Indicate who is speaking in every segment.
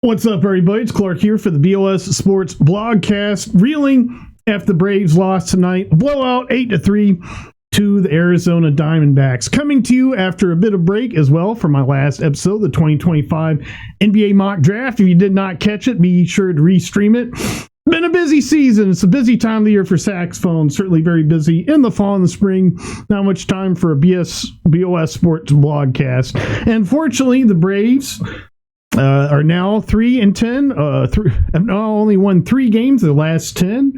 Speaker 1: What's up, everybody? It's Clark here for the BOS Sports Blogcast. Reeling after the Braves lost tonight. Blowout 8-3 to the Arizona Diamondbacks. Coming to you after a bit of break as well for my last episode, the 2025 NBA Mock Draft. If you did not catch it, be sure to restream it. Been a busy season. It's a busy time of the year for saxophone. Certainly very busy in the fall and the spring. Not much time for a BOS Sports Blogcast. And fortunately, the Braves are now 3-10. Have only won 3 games of the last 10.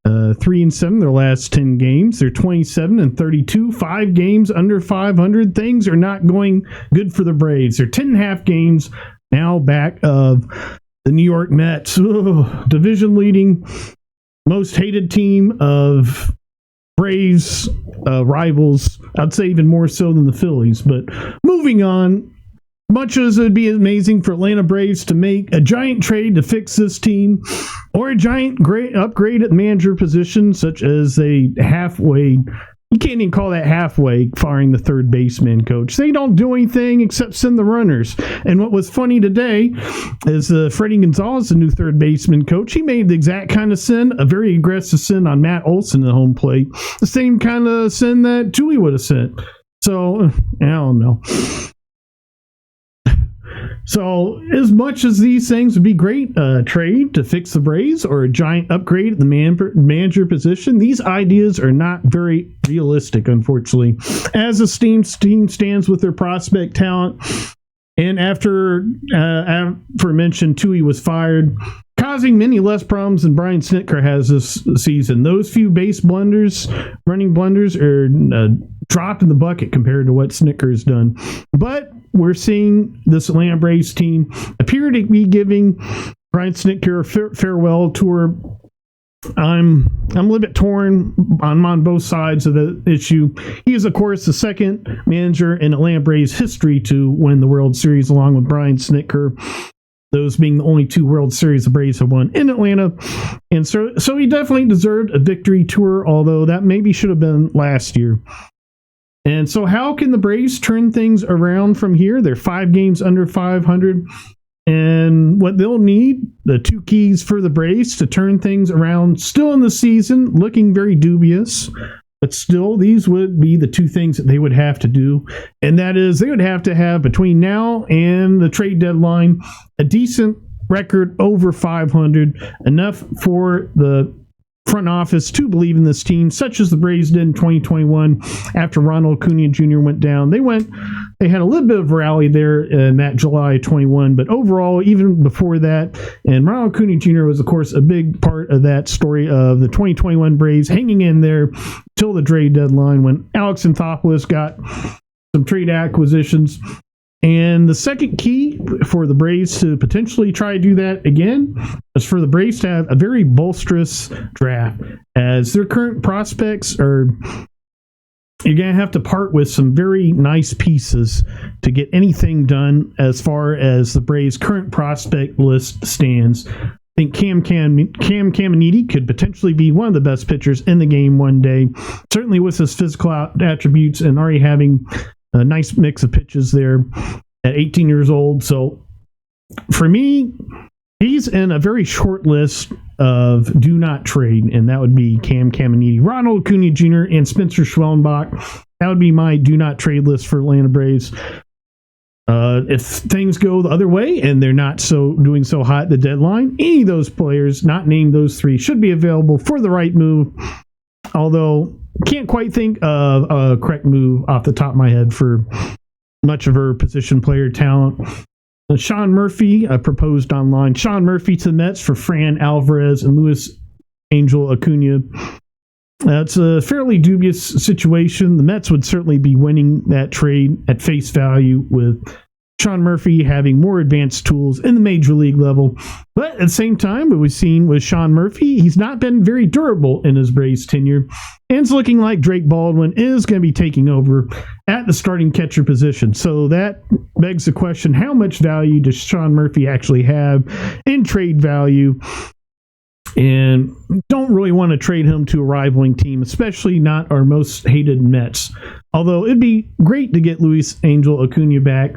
Speaker 1: 3-7 their last 10 games. They're 27-32. 5 games under 500. Things are not going good for the Braves. They're 10.5 games now back of the New York Mets. Division leading, most hated team of Braves rivals. I'd say even more so than the Phillies. But moving on. Much as it would be amazing for Atlanta Braves to make a giant trade to fix this team, or a giant great upgrade at the manager position, such as a halfway, you can't even call that halfway, firing the third baseman coach. They don't do anything except send the runners. And what was funny today is Freddie Gonzalez, the new third baseman coach, he made the exact kind of sin, a very aggressive sin on Matt Olson at home plate. The same kind of sin that Tui would have sent. So, I don't know. So, as much as these things would be great, trade to fix the Braves or a giant upgrade at the manager position, these ideas are not very realistic, unfortunately. As the team stands with their prospect talent, and after aforementioned Tui was fired, causing many less problems than Brian Snitker has this season. Those few running blunders, are dropped in the bucket compared to what Snitker has done. But we're seeing this Atlanta Braves team appear to be giving Brian Snitker a farewell tour. I'm a little bit torn. I'm on both sides of the issue. He is, of course, the second manager in Atlanta Braves history to win the World Series, along with Brian Snitker. Those being the only 2 World Series the Braves have won in Atlanta. And so he definitely deserved a victory tour, although that maybe should have been last year. And so how can the Braves turn things around from here? They're 5 games under 500. And what they'll need, the 2 keys for the Braves to turn things around still in the season, looking very dubious. But still, these would be the 2 things that they would have to do. And that is, they would have to have, between now and the trade deadline, a decent record over 500, enough for the front office to believe in this team, such as the Braves did in 2021 after Ronald Acuna Jr. went down. They had a little bit of a rally there in that July 21, but overall, even before that, and Ronald Acuna Jr. was, of course, a big part of that story of the 2021 Braves hanging in there till the trade deadline when Alex Anthopoulos got some trade acquisitions. And the second key for the Braves to potentially try to do that again is for the Braves to have a very bolsterous draft, as their current prospects are, you're going to have to part with some very nice pieces to get anything done as far as the Braves' current prospect list stands. I think Cam Caminiti could potentially be one of the best pitchers in the game one day, certainly with his physical attributes and already having a nice mix of pitches there at 18 years old. So for me, he's in a very short list of do not trade, and that would be Cam Caminiti, Ronald Acuna Jr., and Spencer Schwellenbach. That would be my do not trade list for Atlanta Braves. If things go the other way and they're not doing so hot at the deadline, any of those players, not named those 3, should be available for the right move. Although can't quite think of a correct move off the top of my head for much of her position player talent. Sean Murphy proposed online. Sean Murphy to the Mets for Fran Alvarez and Luis Angel Acuna. It's a fairly dubious situation. The Mets would certainly be winning that trade at face value, with Sean Murphy having more advanced tools in the major league level. But at the same time, what we've seen with Sean Murphy, he's not been very durable in his Braves tenure. And it's looking like Drake Baldwin is going to be taking over at the starting catcher position. So that begs the question, how much value does Sean Murphy actually have in trade value? And don't really want to trade him to a rivaling team, especially not our most hated Mets. Although it'd be great to get Luis Angel Acuna back.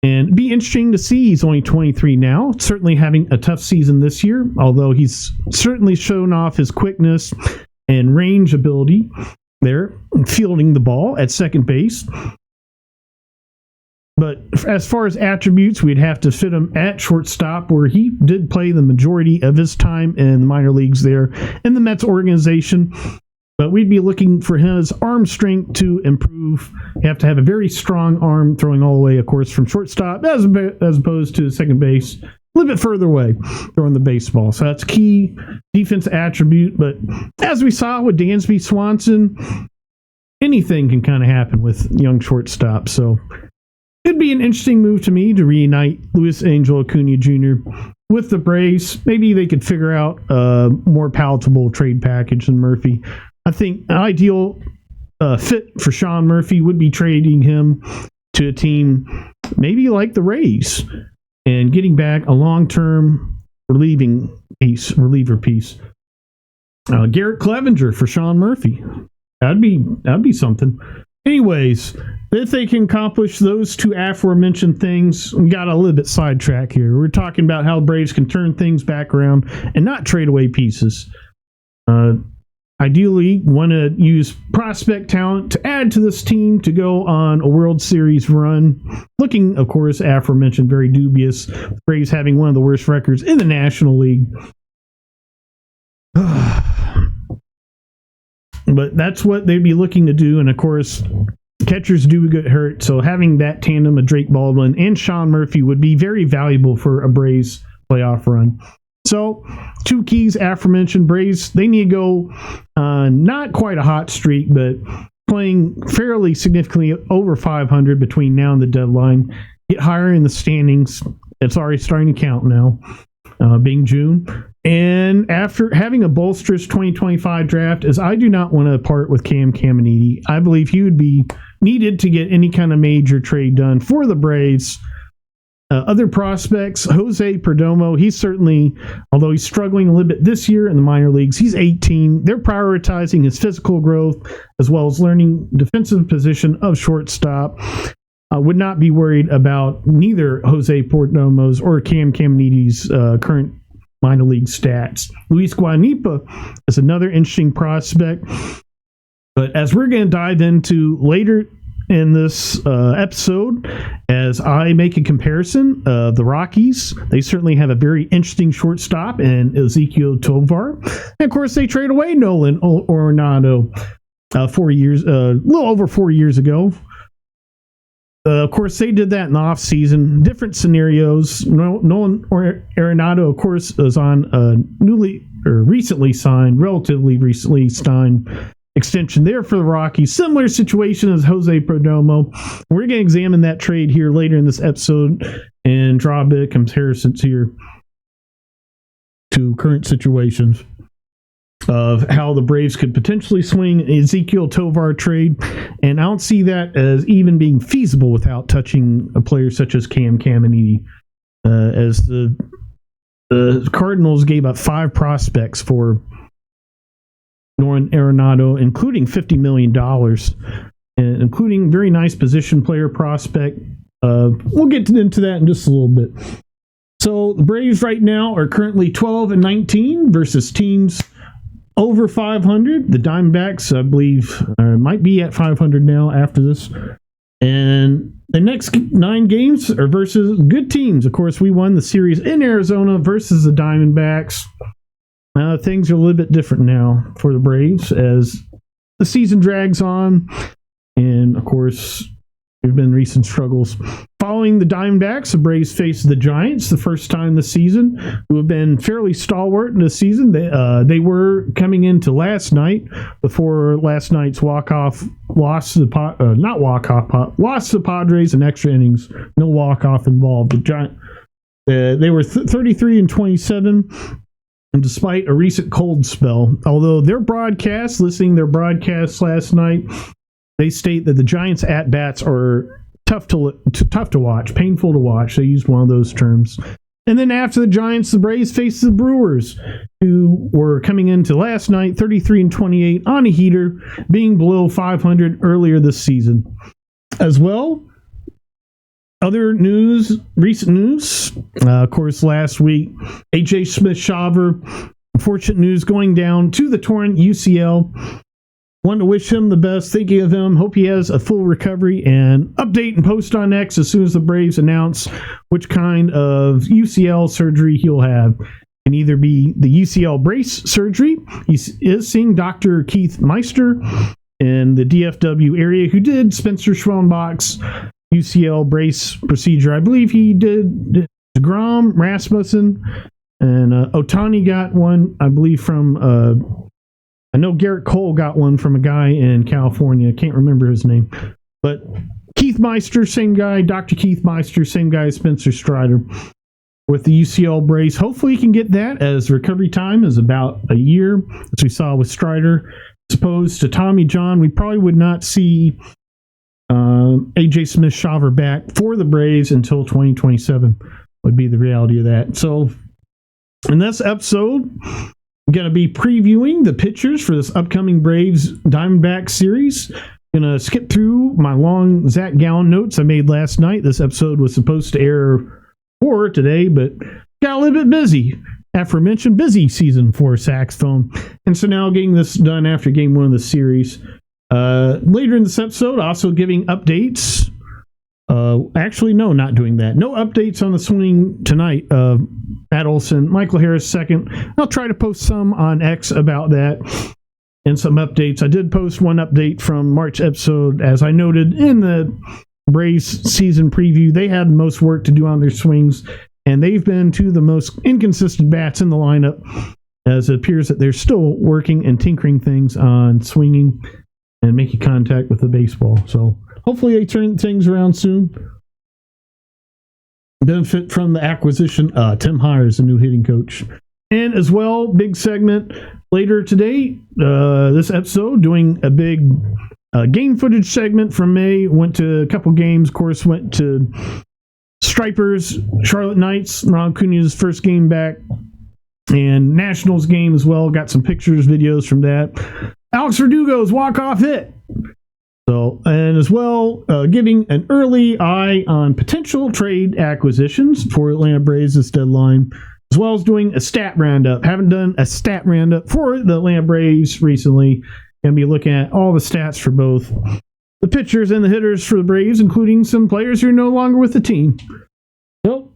Speaker 1: And it'd be interesting to see. He's only 23 now, certainly having a tough season this year, although he's certainly shown off his quickness and range ability there, fielding the ball at second base. But as far as attributes, we'd have to fit him at shortstop, where he did play the majority of his time in the minor leagues there in the Mets organization. But we'd be looking for his arm strength to improve. You have to have a very strong arm, throwing all the way, of course, from shortstop, as opposed to second base, a little bit further away, throwing the baseball. So that's key defense attribute. But as we saw with Dansby Swanson, anything can kind of happen with young shortstop. So it'd be an interesting move to me to reunite Luis Angel Acuna Jr. with the Braves. Maybe they could figure out a more palatable trade package than Murphy. I think an ideal fit for Sean Murphy would be trading him to a team maybe like the Rays and getting back a long-term reliever piece. Garrett Clevenger for Sean Murphy. That'd be something. Anyways, if they can accomplish those two aforementioned things, we got a little bit sidetracked here. We're talking about how the Braves can turn things back around and not trade away pieces. Ideally, want to use prospect talent to add to this team to go on a World Series run. Looking, of course, aforementioned, very dubious. The Braves having one of the worst records in the National League. But that's what they'd be looking to do. And, of course, catchers do get hurt. So having that tandem of Drake Baldwin and Sean Murphy would be very valuable for a Braves playoff run. So, two keys aforementioned. Braves, they need to go not quite a hot streak, but playing fairly significantly over 500 between now and the deadline. Get higher in the standings. It's already starting to count now, being June. And after having a bolsterous 2025 draft, as I do not want to part with Cam Caminiti, I believe he would be needed to get any kind of major trade done for the Braves. Other prospects, Jose Perdomo, he's certainly, although he's struggling a little bit this year in the minor leagues, he's 18. They're prioritizing his physical growth as well as learning defensive position of shortstop. I would not be worried about neither Jose Perdomo's or Cam Caminiti's current minor league stats. Luis Guanipa is another interesting prospect. But as we're going to dive into later in this episode, as I make a comparison of the Rockies, they certainly have a very interesting shortstop in Ezequiel Tovar. And of course, they trade away Nolan Arenado 4 years, a little over 4 years ago. Of course, they did that in the offseason. Different scenarios. Nolan Arenado, of course, is on a relatively recently signed extension there for the Rockies. Similar situation as Jose Perdomo. We're going to examine that trade here later in this episode and draw a bit of comparisons here to current situations of how the Braves could potentially swing Ezequiel Tovar trade. And I don't see that as even being feasible without touching a player such as Cam Caminiti, as the Cardinals gave up 5 prospects for Nolan Arenado, including $50 million, and including very nice position player prospect. We'll get into that in just a little bit. So the Braves right now are currently 12-19 versus teams over 500. The Diamondbacks, I believe, might be at 500 now after this. And the next 9 games are versus good teams. Of course, we won the series in Arizona versus the Diamondbacks. Things are a little bit different now for the Braves as the season drags on. And, of course, there have been recent struggles. Following the Diamondbacks, the Braves faced the Giants the first time this season, who have been fairly stalwart in this season. They were coming into last night before last night's walk-off loss to the lost to the Padres in extra innings. No walk-off involved. They were 33-27. And despite a recent cold spell, although listening to their broadcasts last night, they state that the Giants' at-bats are tough to watch, painful to watch. They used one of those terms. And then after the Giants, the Braves faced the Brewers, who were coming into last night 33-28 on a heater, being below 500 earlier this season. As well, Other news, recent news, of course, last week, AJ Smith-Shawver, unfortunate news going down to the torn UCL. Want to wish him the best, thinking of him, hope he has a full recovery, and update and post on X as soon as the Braves announce which kind of UCL surgery he'll have. It can either be the UCL brace surgery. He is seeing Dr. Keith Meister in the DFW area, who did Spencer Schwellenbach's UCL brace procedure. I believe he did DeGrom, Rasmussen, and Otani got one, I believe, from... I know Garrett Cole got one from a guy in California. I can't remember his name. But Keith Meister, same guy. Dr. Keith Meister, same guy as Spencer Strider with the UCL brace. Hopefully he can get that, as recovery time is about a year, as we saw with Strider. As opposed to Tommy John, we probably would not see AJ Smith-Shawver back for the Braves until 2027 would be the reality of that. So in this episode, I'm going to be previewing the pitchers for this upcoming Braves Diamondback series. Going to skip through my long Zach Gallen notes I made last night. This episode was supposed to air for today, but got a little bit busy. Aforementioned busy season for saxophone. And so now getting this done after game one of the series. Later in this episode, also giving updates. Actually, no, not doing that. No updates on the swing tonight. Matt Olson, Michael Harris second. I'll try to post some on X about that and some updates. I did post one update from March episode, as I noted in the Braves season preview. They had the most work to do on their swings, and they've been two of the most inconsistent bats in the lineup, as it appears that they're still working and tinkering things on swinging and making contact with the baseball. So hopefully they turn things around soon. Benefit from the acquisition. Tim Hires, a new hitting coach. And as well, big segment later today, this episode, doing a big game footage segment from May. Went to a couple games. Of course, went to Stripers, Charlotte Knights, Ron Acuna's first game back, and Nationals game as well. Got some pictures, videos from that. Alex Verdugo's walk-off hit. So, and as well, giving an early eye on potential trade acquisitions for Atlanta Braves this deadline, as well as doing a stat roundup. Haven't done a stat roundup for the Atlanta Braves recently. Going to be looking at all the stats for both the pitchers and the hitters for the Braves, including some players who are no longer with the team. So,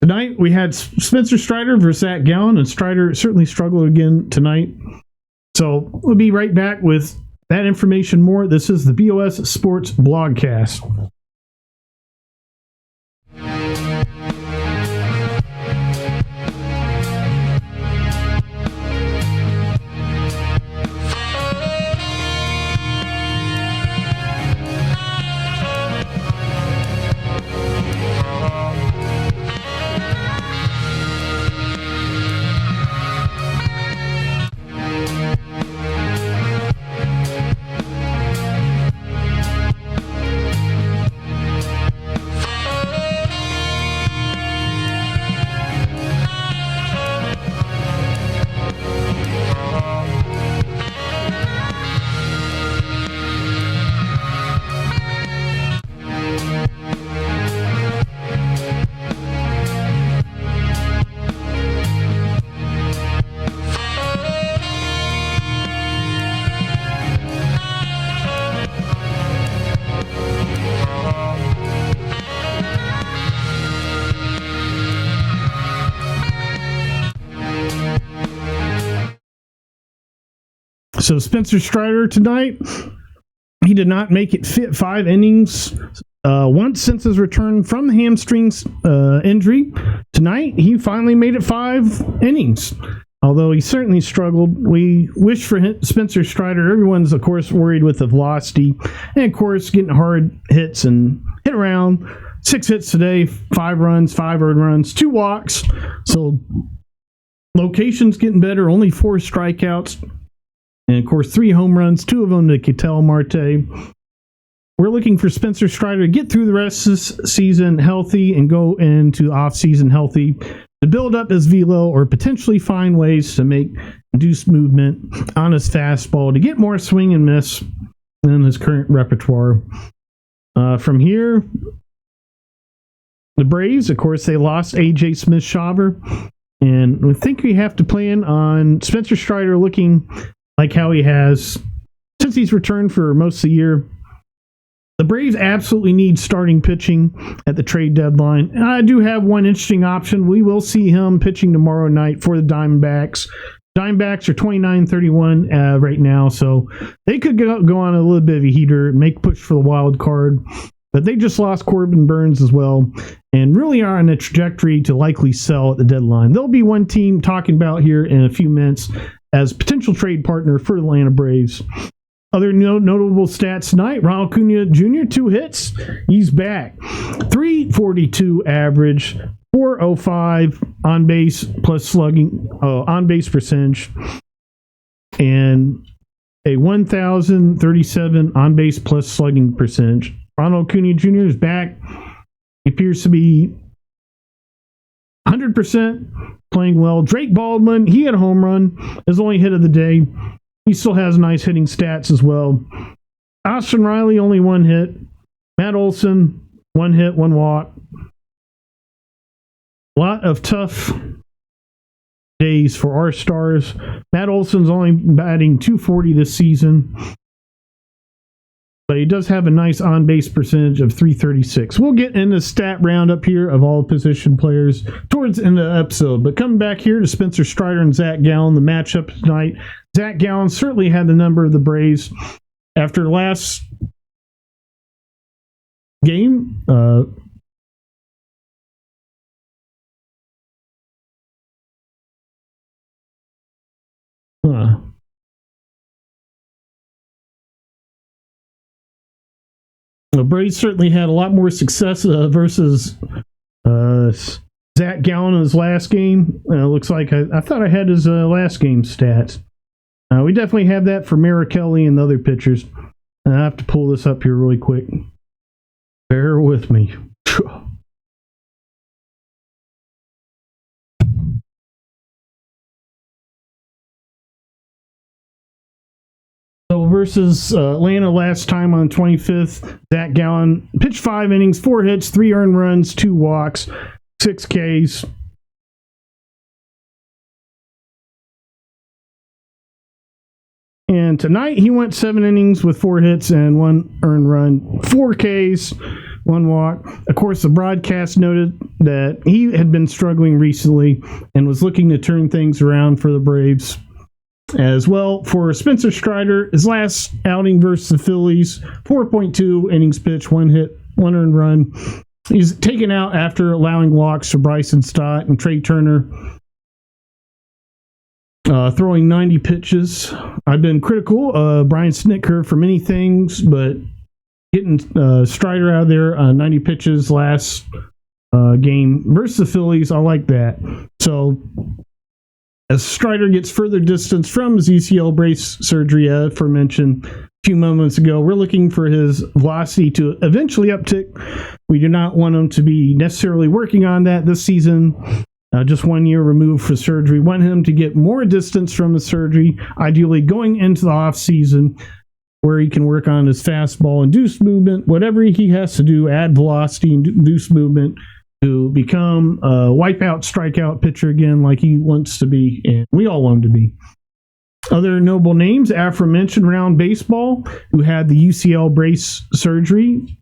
Speaker 1: tonight we had Spencer Strider versus Zach Gallen, and Strider certainly struggled again tonight. So, we'll be right back with that information more. This is the BOS Sports Blogcast. So Spencer Strider tonight, he did not make it fit 5 innings once since his return from the hamstrings injury. Tonight, he finally made it 5 innings, although he certainly struggled. We wish for Spencer Strider. Everyone's, of course, worried with the velocity and, of course, getting hard hits and hit around. 6 hits today, 5 runs, 5 earned runs, 2 walks. So location's getting better, only 4 strikeouts. And, of course, 3 home runs, 2 of them to Ketel Marte. We're looking for Spencer Strider to get through the rest of this season healthy and go into off-season healthy to build up his velo or potentially find ways to make induced movement on his fastball to get more swing and miss than his current repertoire. From here, the Braves, of course, they lost AJ Smith-Shawver. And I think we have to plan on Spencer Strider looking like how he has since he's returned for most of the year. The Braves absolutely need starting pitching at the trade deadline. And I do have one interesting option. We will see him pitching tomorrow night for the Diamondbacks. Diamondbacks are 29-31 right now, so they could go on a little bit of a heater, make push for the wild card. But they just lost Corbin Burns as well, and really are on a trajectory to likely sell at the deadline. There'll be one team talking about here in a few minutes as potential trade partner for the Atlanta Braves. Other notable stats tonight, Ronald Acuna Jr., 2 hits. He's back. 342 average, 405 on base plus slugging, on base percentage, and a 1,037 on base plus slugging percentage. Ronald Acuna Jr. is back. He appears to be 100% playing well. Drake Baldwin, he had a home run. His only hit of the day. He still has nice hitting stats as well. Austin Riley, only 1 hit. Matt Olson, 1 hit, 1 walk. A lot of tough days for our stars. Matt Olson's only batting .240 this season, but he does have a nice on-base percentage of .336. We'll get into stat roundup here of all position players towards the end of the episode. But coming back here to Spencer Strider and Zach Gallen, the matchup tonight. Zach Gallen certainly had the number of the Braves. After last game, the Braves certainly had a lot more success versus Zach Gallen in his last game. Looks like I thought I had his last game stats. We definitely have that for Merrill and the other pitchers. And I have to pull this up here really quick. Bear with me. So versus Atlanta last time on the 25th, Zach Gallen pitched 5 innings, 4 hits, 3 earned runs, 2 walks, 6 Ks. And tonight he went 7 innings with 4 hits and 1 earned run, 4 Ks, 1 walk. Of course, the broadcast noted that he had been struggling recently and was looking to turn things around for the Braves. As well, for Spencer Strider, his last outing versus the Phillies, 4.2 innings pitched, 1 hit, 1 earned run. He's taken out after allowing walks to Bryson Stott and Trey Turner, throwing 90 pitches. I've been critical of Brian Snitker for many things, but getting Strider out of there, 90 pitches last game versus the Phillies, I like that. So, as Strider gets further distance from his UCL brace surgery, aforementioned a few moments ago, we're looking for his velocity to eventually uptick. We do not want him to be necessarily working on that this season. Just 1 year removed for surgery. Want him to get more distance from the surgery, ideally going into the off season, where he can work on his fastball, induced movement, whatever he has to do, add velocity, induced movement, to become a wipeout, strikeout pitcher again like he wants to be, and we all want him to be. Other notable names, aforementioned round baseball, who had the UCL brace surgery,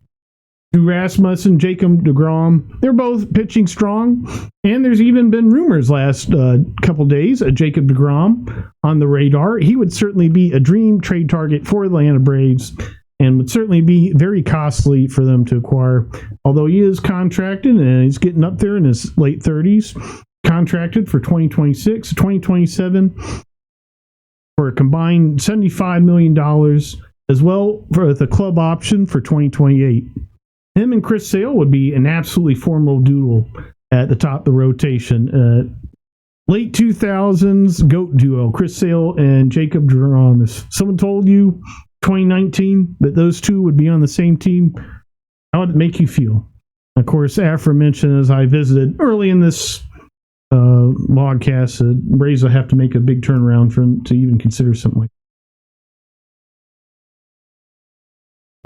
Speaker 1: Drew Rasmussen, Jacob deGrom, they're both pitching strong, and there's even been rumors last couple days of Jacob deGrom on the radar. He would certainly be a dream trade target for the Atlanta Braves, and would certainly be very costly for them to acquire. Although he is contracted and he's getting up there in his late 30s, contracted for 2026, 2027 for a combined $75 million, as well for the club option for 2028. Him and Chris Sale would be an absolutely formidable duo at the top of the rotation. Late 2000s GOAT duo, Chris Sale and Jacob deGrom. If someone told you 2019 that those two would be on the same team, how would it make you feel? Of course, aforementioned, as I visited early in this podcast, Braves will have to make a big turnaround for him to even consider something like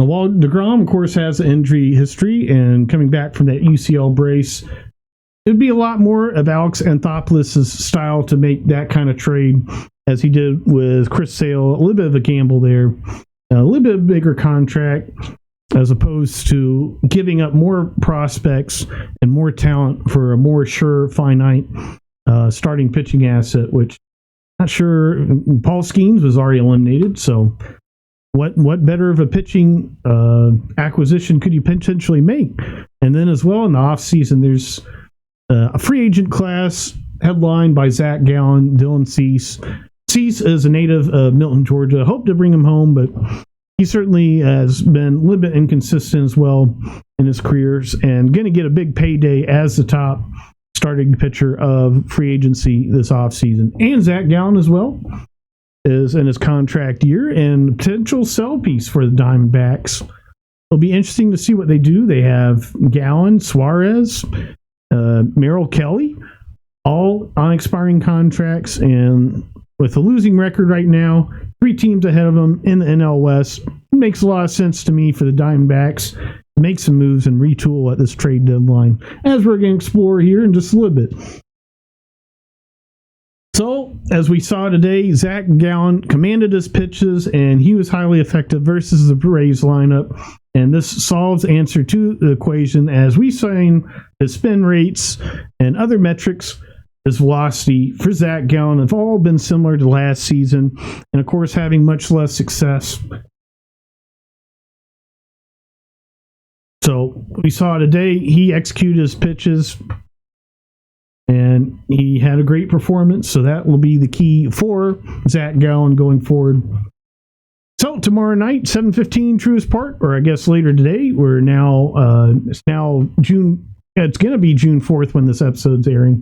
Speaker 1: While DeGrom, of course, has an injury history and coming back from that UCL brace, it would be a lot more of Alex Anthopoulos' style to make that kind of trade as he did with Chris Sale. A little bit of a gamble there, a little bit bigger contract, as opposed to giving up more prospects and more talent for a more sure, finite starting pitching asset, which I'm not sure. Paul Skeens was already eliminated, so what better of a pitching acquisition could you potentially make? And then as well in the offseason, there's a free agent class headlined by Zach Gallen, Dylan Cease. Cease is a native of Milton, Georgia. Hope to bring him home, but he certainly has been a little bit inconsistent as well in his careers and going to get a big payday as the top starting pitcher of free agency this offseason. And Zach Gallen as well is in his contract year and potential sell piece for the Diamondbacks. It'll be interesting to see what they do. They have Gallen, Suarez, Merrill Kelly, all on expiring contracts, and with a losing record right now, 3 teams ahead of them in the NL West, it makes a lot of sense to me for the Diamondbacks to make some moves and retool at this trade deadline, as we're going to explore here in just a little bit. So, as we saw today, Zach Gallen commanded his pitches, and he was highly effective versus the Braves lineup. And this solves answer to the equation as we find his spin rates and other metrics, his velocity for Zach Gallen have all been similar to last season, and of course having much less success. So we saw today he executed his pitches and he had a great performance, so that will be the key for Zach Gallen going forward. So tomorrow night, 7:15 Truist Park, or I guess later today, we're now it's now June. It's going to be June 4th when this episode's airing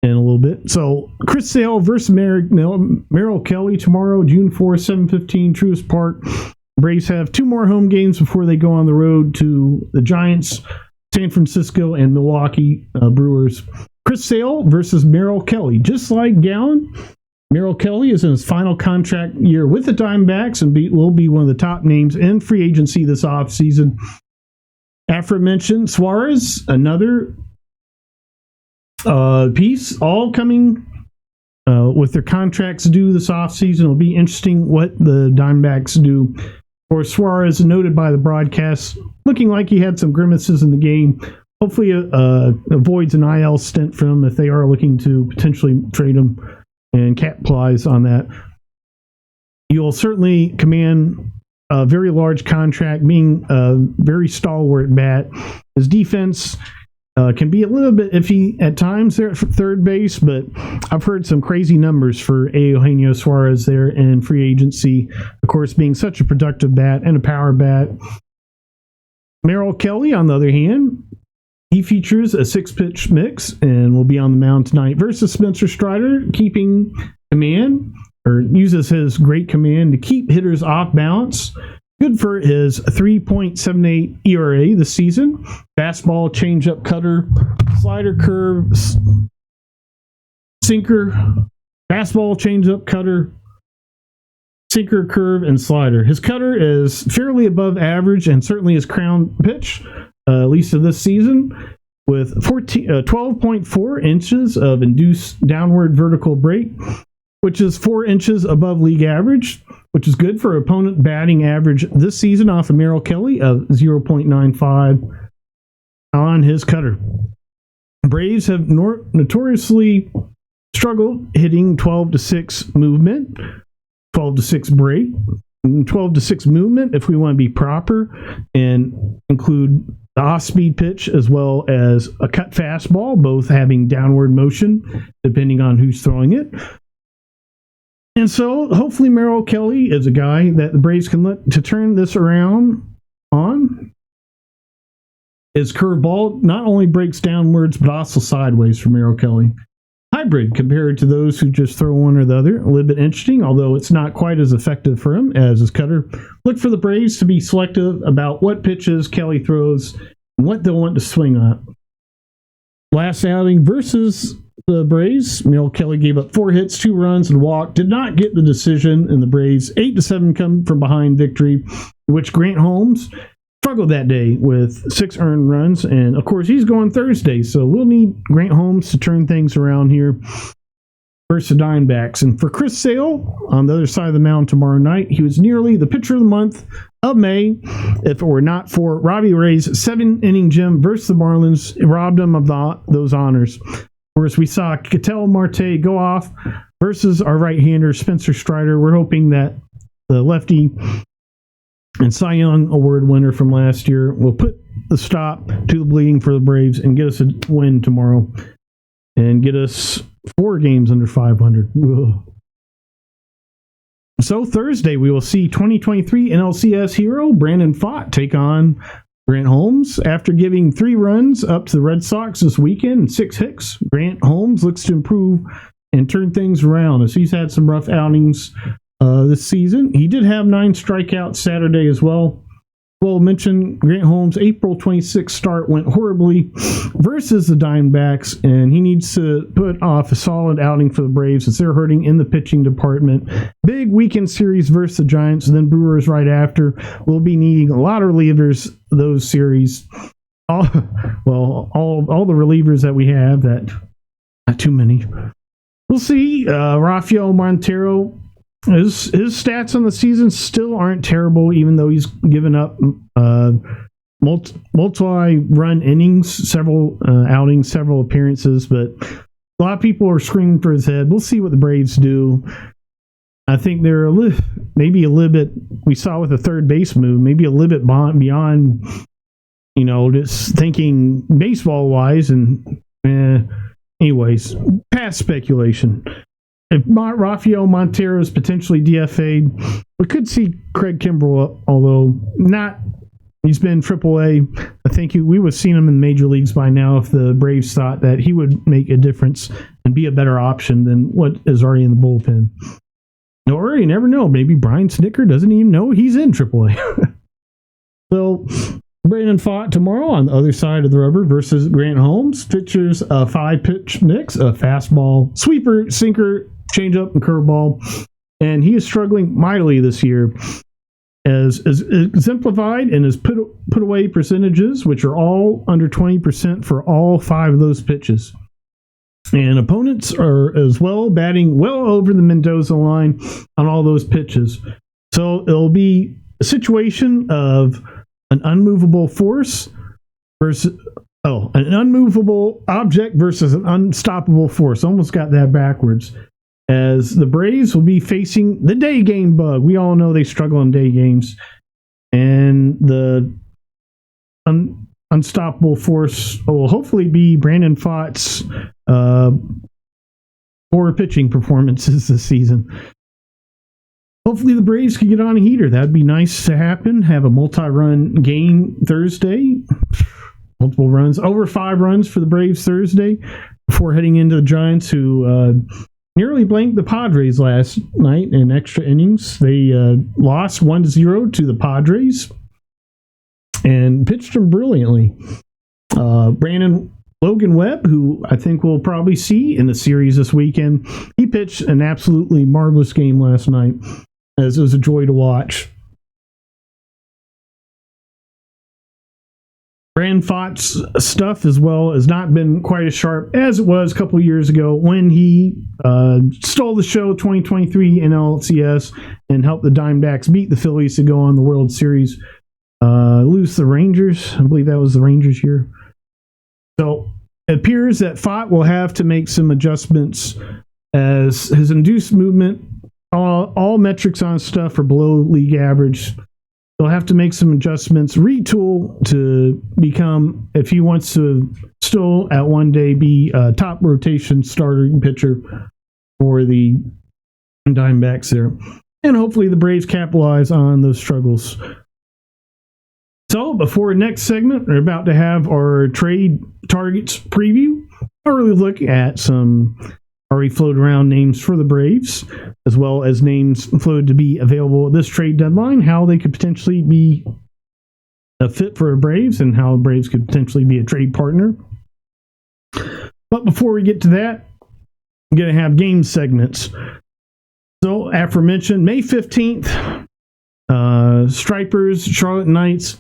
Speaker 1: in a little bit. So Chris Sale versus Merrill Kelly tomorrow, June 4th, 7:15 Truist Park. Braves have 2 more home games before they go on the road to the Giants, San Francisco, and Milwaukee Brewers. Chris Sale versus Merrill Kelly. Just like Gallen, Merrill Kelly is in his final contract year with the Diamondbacks and will be one of the top names in free agency this offseason. Aforementioned Suarez, another piece, all coming with their contracts due this offseason. It'll be interesting what the Diamondbacks do. For Suarez, noted by the broadcast, looking like he had some grimaces in the game. Hopefully avoids an IL stint for him if they are looking to potentially trade him and capitalize on that. You'll certainly command a very large contract, being a very stalwart bat. His defense can be a little bit iffy at times there at third base, but I've heard some crazy numbers for Eugenio Suarez there in free agency. Of course, being such a productive bat and a power bat. Merrill Kelly, on the other hand, he features a 6-pitch mix and will be on the mound tonight versus Spencer Strider, keeping command, or uses his great command to keep hitters off balance. Good for his 3.78 ERA this season. Fastball, changeup, cutter, slider, curve, sinker, fastball, changeup, cutter, sinker, curve, and slider. His cutter is fairly above average and certainly his crown pitch, at least of this season, with 12.4 inches of induced downward vertical break, which is 4 inches above league average, which is good for opponent batting average this season off of Merrill Kelly of 0.95 on his cutter. Braves have notoriously struggled hitting 12-6 movement, 12-6 break, 12-6 movement if we want to be proper and include the off-speed pitch as well as a cut fastball, both having downward motion depending on who's throwing it. And so hopefully Merrill Kelly is a guy that the Braves can look to turn this around on. His curveball not only breaks downwards but also sideways for Merrill Kelly. Hybrid compared to those who just throw one or the other. A little bit interesting, although it's not quite as effective for him as his cutter. Look for the Braves to be selective about what pitches Kelly throws and what they'll want to swing on. Last outing versus the Braves. Kelly gave up 4 hits, 2 runs, and walked. Did not get the decision, and the Braves 8-7 come from behind victory, which Grant Holmes struggled that day with 6 earned runs, and of course he's going Thursday, so we'll need Grant Holmes to turn things around here versus the Diamondbacks. And for Chris Sale on the other side of the mound tomorrow night, he was nearly the pitcher of the month of May if it were not for Robbie Ray's 7-inning gem versus the Marlins. It robbed him of those honors. Of course, we saw Ketel Marte go off versus our right-hander Spencer Strider. We're hoping that the lefty and Cy Young Award winner from last year will put the stop to the bleeding for the Braves and get us a win tomorrow and get us 4 games under 500. Ugh. So Thursday, we will see 2023 NLCS hero Brandon Pfaadt take on Grant Holmes. After giving 3 runs up to the Red Sox this weekend and 6 hits, Grant Holmes looks to improve and turn things around as he's had some rough outings this season. He did have 9 strikeouts Saturday as well. Well, mentioned Grant Holmes' April 26th start went horribly versus the Diamondbacks, and he needs to put off a solid outing for the Braves as they're hurting in the pitching department. Big weekend series versus the Giants, and then Brewers right after. We'll be needing a lot of relievers those series. All the relievers that we have, that not too many. We'll see. Rafael Montero. His stats on the season still aren't terrible, even though he's given up multi-run innings, several outings, several appearances. But a lot of people are screaming for his head. We'll see what the Braves do. I think they're maybe a little bit. We saw with the third base move, maybe a little bit beyond, just thinking baseball-wise. And anyways, past speculation. If Rafael Montero is potentially DFA'd, we could see Craig Kimbrell, although he's been AAA. I think we would have seen him in the major leagues by now if the Braves thought that he would make a difference and be a better option than what is already in the bullpen. Or you never know. Maybe Brian Snitker doesn't even know he's in AAA. So, Brandon Pfaadt tomorrow on the other side of the rubber versus Grant Holmes. Pitchers a 5-pitch mix, a fastball, sweeper, sinker, changeup, and curveball. And he is struggling mightily this year, as exemplified in his put away percentages, which are all under 20% for all 5 of those pitches. And opponents are as well batting well over the Mendoza line on all those pitches. So it'll be a situation of an unmovable force versus an unmovable object versus an unstoppable force. Almost got that backwards. As the Braves will be facing the day game bug. We all know they struggle in day games. And the unstoppable force will hopefully be Brandon Pfaadt's poor pitching performances this season. Hopefully the Braves can get on a heater. That'd be nice to happen. Have a multi-run game Thursday. Multiple runs. Over 5 runs for the Braves Thursday before heading into the Giants, who nearly blanked the Padres last night in extra innings. They lost 1-0 to the Padres and pitched them brilliantly. Logan Webb, who I think we'll probably see in the series this weekend, he pitched an absolutely marvelous game last night, as it was a joy to watch. Brandon Pfaadt's stuff as well has not been quite as sharp as it was a couple of years ago when he stole the show 2023 NLCS and helped the Diamondbacks beat the Phillies to go on the World Series. Lose the Rangers. I believe that was the Rangers year. So it appears that Pfaadt will have to make some adjustments as his induced movement, all metrics on stuff are below league average. He'll have to make some adjustments, retool to become, if he wants to still at one day be a top rotation starting pitcher for the Diamondbacks there. And hopefully the Braves capitalize on those struggles. So before next segment, we're about to have our trade targets preview. Early look at some already floated around names for the Braves, as well as names floated to be available at this trade deadline, how they could potentially be a fit for the Braves, and how the Braves could potentially be a trade partner. But before we get to that, going to have game segments. So, aforementioned, May 15th, Stripers, Charlotte Knights,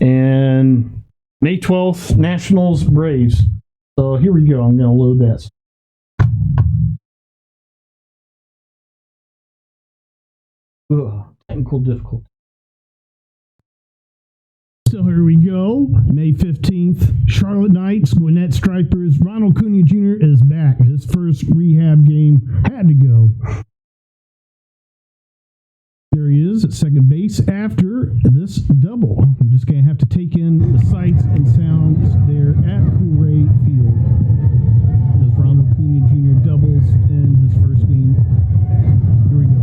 Speaker 1: and May 12th, Nationals, Braves. So, here we go. I'm going to load this. Technical difficulty. So here we go. May 15th, Charlotte Knights, Gwinnett Stripers. Ronald Cunha Jr. is back. His first rehab game had to go. There he is at second base after this double. I'm just going to have to take in the sights and sounds there at Coolray Field as Ronald Cunha Jr. doubles in his first game. Here we go.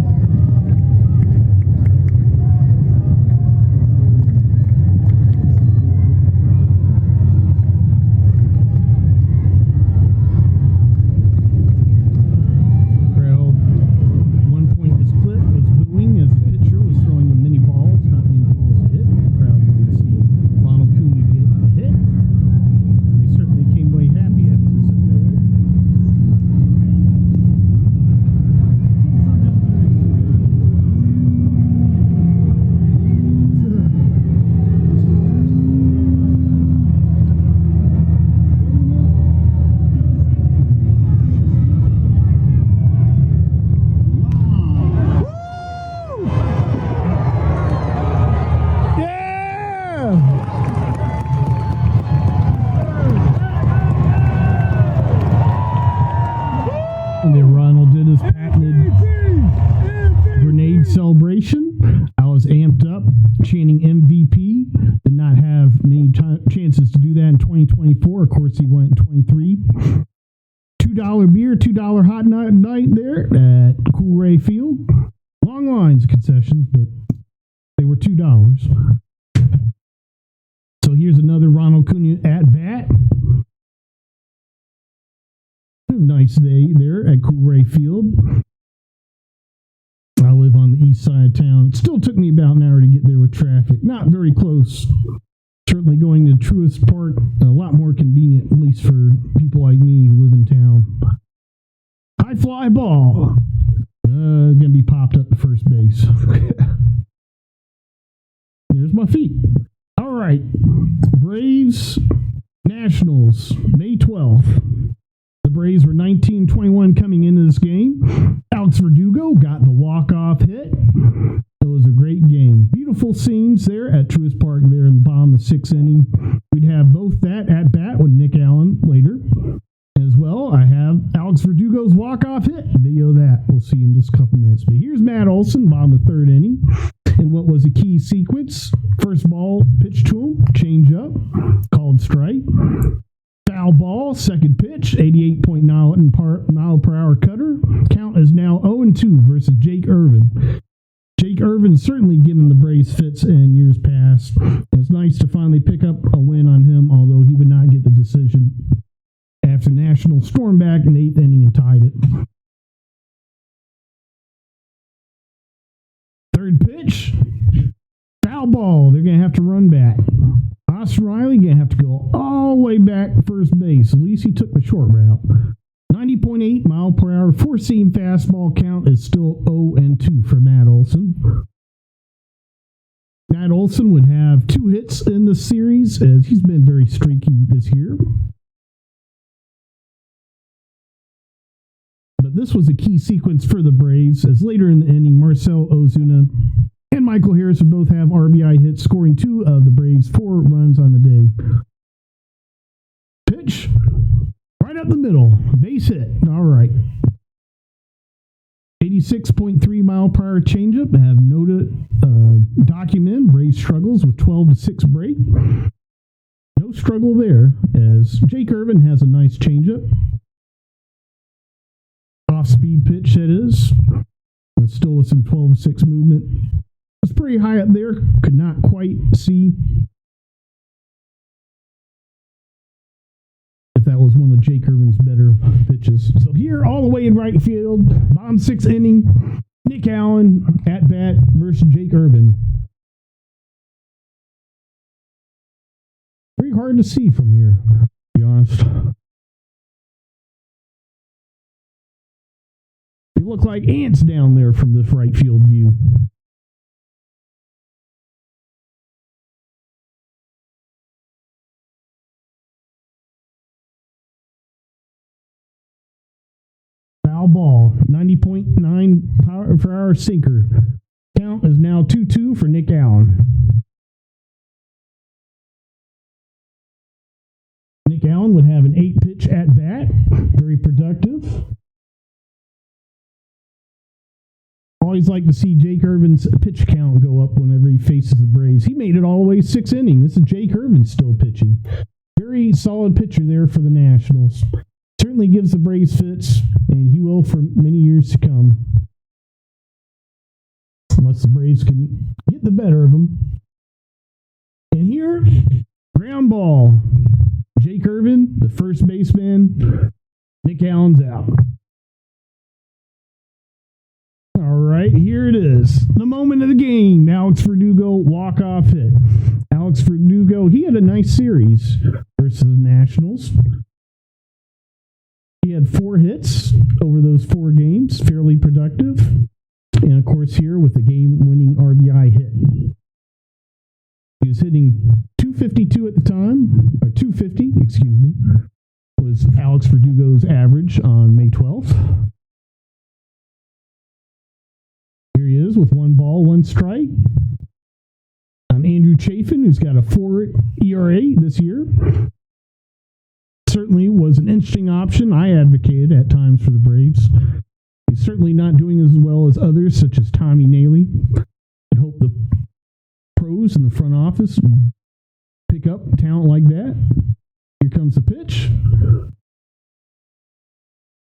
Speaker 1: Celebration. I was amped up, chanting MVP. Did not have many chances to do that in 2024. Of course, he went in 23. $2 beer, $2 hot night there at Coolray Field. Long lines of concessions, but they were $2. So here's another Ronald Cunha at bat. Nice day there at Coolray Field. I live on the east side of town. It still took me about an hour to get there with traffic. Not very close. Certainly going to Truist Park, a lot more convenient, at least for people like me who live in town. High fly ball. Going to be popped up to first base. There's my feet. All right. Braves, Nationals, May 12th. The Braves were 19-21 coming into this game. Alex Verdugo got the walk-off hit. It was a great game. Beautiful scenes there at Truist Park there in the bottom of the sixth inning. We'd have both that at bat with Nick Allen later. As well, I have Alex Verdugo's walk-off hit. Video of that. We'll see in just a couple minutes. But here's Matt Olson, bottom of the third inning. And what was a key sequence? First ball pitched to him, change up, called strike. Foul ball, second pitch, 88.9 mile per hour cutter. Count is now 0-2 versus Jake Irvin. Jake Irvin certainly given the Braves fits in years past. It's nice to finally pick up a win on him, although he would not get the decision after National stormed back in the eighth inning and tied it. Third pitch, foul ball. They're going to have to run back. Austin Riley going to have to go all the way back to first base. At least he took the short route. 90.8 mile per hour, four-seam fastball. Count is still 0-2 for Matt Olson. Matt Olson would have 2 hits in the series as he's been very streaky this year. But this was a key sequence for the Braves as later in the inning, Marcell Ozuna and Michael Harris would both have RBI hits, scoring 2 of the Braves' 4 runs on the day. Pitch, right up the middle, base hit. All right. 86.3 mile per hour changeup. I have noted, documented Braves struggles with 12-6 break. No struggle there as Jake Irvin has a nice changeup. Off-speed pitch that is, but still with some 12-6 movement. Was pretty high up there, could not quite see if that was one of Jake Irvin's better pitches. So here, all the way in right field, bottom 6th inning, Nick Allen at bat versus Jake Irvin. Pretty hard to see from here, to be honest. look like ants down there from this right field view. Foul ball, 90.9 power per hour sinker. Count is now 2-2 for Nick Allen. Nick Allen would have an 8-pitch at bat, very productive. Always like to see Jake Irvin's pitch count go up whenever he faces the Braves. He made it all the way 6 innings. This is Jake Irvin still pitching. Very solid pitcher there for the Nationals. Certainly gives the Braves fits, and he will for many years to come. Unless the Braves can get the better of him. And here, ground ball. Jake Irvin, the first baseman. Nick Allen's out. All right, here it is. The moment of the game. Alex Verdugo walk-off hit. Alex Verdugo, he had a nice series versus the Nationals. He had 4 hits over those 4 games, fairly productive. And, of course, here with the game-winning RBI hit. He was hitting 252 at the time, or 250, excuse me, was Alex Verdugo's average on May 12th. Here he is with 1 ball, 1 strike. On Andrew Chafin, who's got a 4 ERA this year. Certainly was an interesting option. I advocated at times for the Braves. He's certainly not doing as well as others, such as Tommy Naily. I'd hope the pros in the front office pick up talent like that. Here comes the pitch.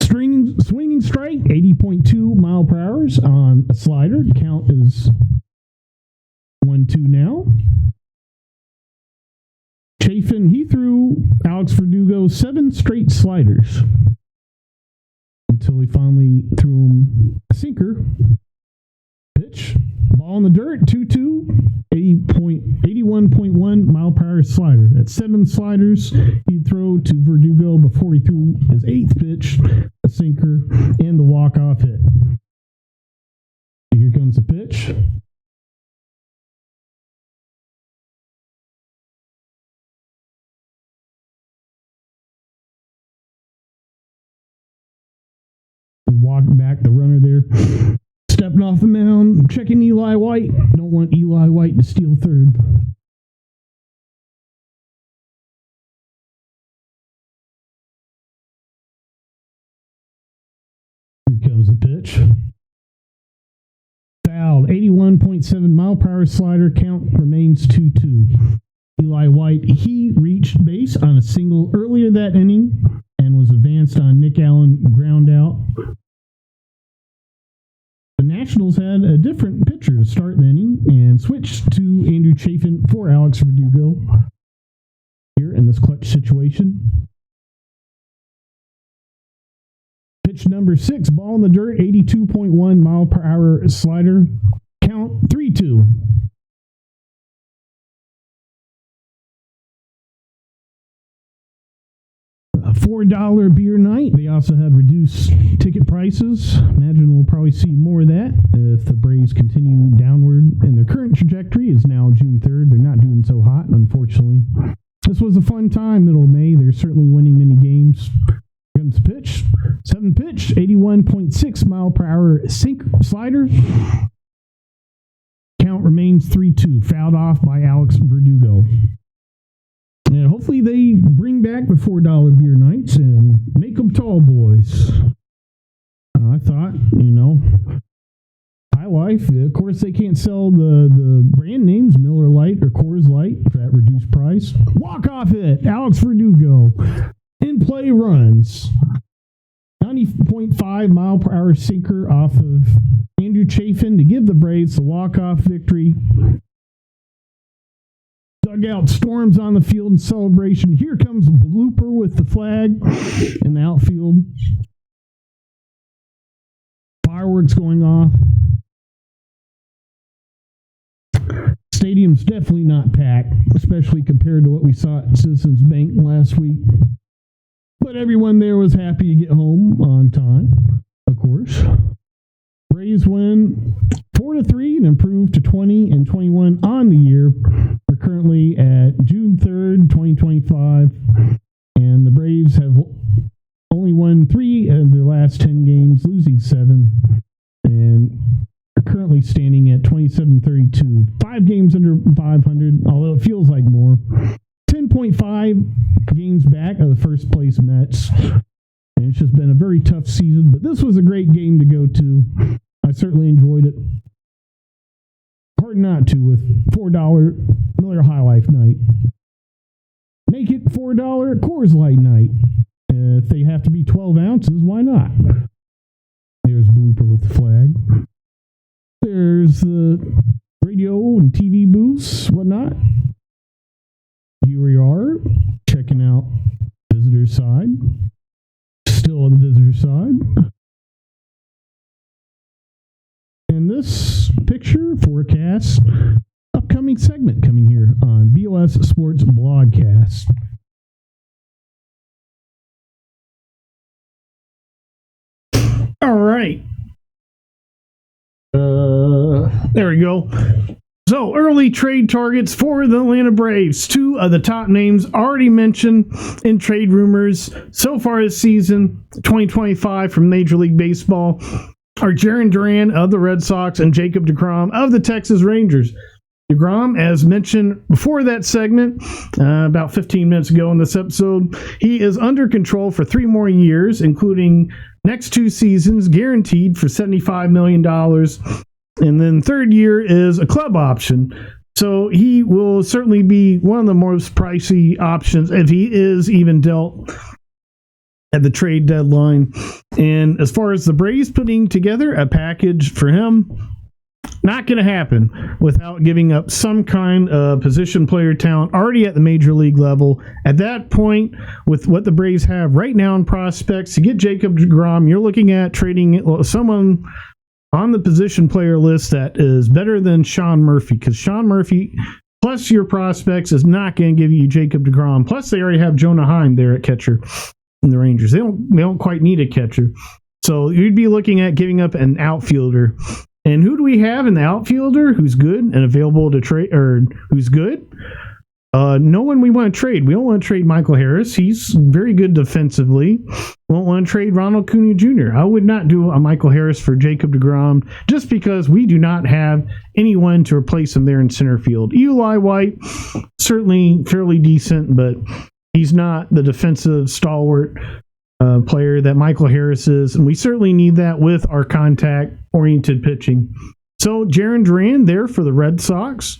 Speaker 1: Swinging strike, 80.2 mile per hour on a slider. Count is 1-2 now. Chafin, he threw Alex Verdugo 7 straight sliders until he finally threw him a sinker. Pitch, ball in the dirt, 2-2, 81.1 mile per hour slider. That's 7 sliders he'd throw to Verdugo before he threw his 8th pitch, a sinker, and the walk-off hit. Here comes the pitch. Walking back, the runner there, stepping off the mound, checking Eli White. Don't want Eli White to steal third. Here comes the pitch. Fouled, 81.7 mile per hour slider. Count remains 2-2. Eli White, he reached base on a single earlier that inning and was advanced on Nick Allen ground out. The Nationals had a different pitcher to start the inning and switched to Andrew Chafin for Alex Verdugo here in this clutch situation. Pitch number 6, ball in the dirt, 82.1 mile per hour slider. Count 3-2. A $4 beer night. They also had reduced ticket prices. Imagine we'll probably see more of that if the Braves continue downward. And their current trajectory is now June 3rd. They're not doing so hot, unfortunately. This was a fun time, middle of May. They're certainly winning many games. Here comes the pitch. 7 pitch, 81.6 mile per hour slider. Count remains 3-2. Fouled off by Alex Verdugo. And hopefully they bring back the $4 beer nights and make them tall boys. I thought, High Life, of course they can't sell the brand names, Miller Lite or Coors Light, for that reduced price. Walk-off hit, Alex Verdugo. In play runs. 90.5 mile per hour sinker off of Andrew Chafin to give the Braves the walk-off victory. Dugout storms on the field in celebration. Here comes a blooper with the flag in the outfield. Fireworks going off. Stadium's definitely not packed, especially compared to what we saw at Citizens Bank last week. But everyone there was happy to get home on time, of course. Big Seven, and are currently standing at 27-32. 5 games under 500, although it feels like more. 10.5 games back of the first place Mets. And it's just been a very tough season, but this was a great game to go to. I certainly enjoyed it. Hard not to with $4 Miller High Life night. Make it $4 Coors Light night. If they have to be 12 ounces, why not? There's Blooper with the flag. There's the radio and TV booths, whatnot. Here we are, checking out visitor side. Still on the visitor side. And this picture forecast upcoming segment coming here on BOS Sports Blogcast. All right. There we go. So, early trade targets for the Atlanta Braves. 2 of the top names already mentioned in trade rumors so far this season, 2025 from Major League Baseball, are Jarren Duran of the Red Sox and Jacob deGrom of the Texas Rangers. deGrom, as mentioned before that segment, about 15 minutes ago in this episode, he is under control for 3 more years, including next 2 seasons, guaranteed for $75 million. And then third year is a club option. So he will certainly be one of the most pricey options if he is even dealt at the trade deadline. And as far as the Braves putting together a package for him, not going to happen without giving up some kind of position player talent already at the major league level. At that point, with what the Braves have right now in prospects, to get Jacob deGrom, you're looking at trading someone on the position player list that is better than Sean Murphy, because Sean Murphy plus your prospects is not going to give you Jacob deGrom. Plus, they already have Jonah Heim there at catcher in the Rangers. They don't quite need a catcher. So you'd be looking at giving up an outfielder. And who do we have in the outfielder who's good and available to trade, or who's good? No one we want to trade. We don't want to trade Michael Harris. He's very good defensively. We don't want to trade Ronald Acuna Jr. I would not do a Michael Harris for Jacob deGrom just because we do not have anyone to replace him there in center field. Eli White, certainly fairly decent, but he's not the defensive stalwart player that Michael Harris is, and we certainly need that with our contact-oriented pitching. So Jarren Duran there for the Red Sox.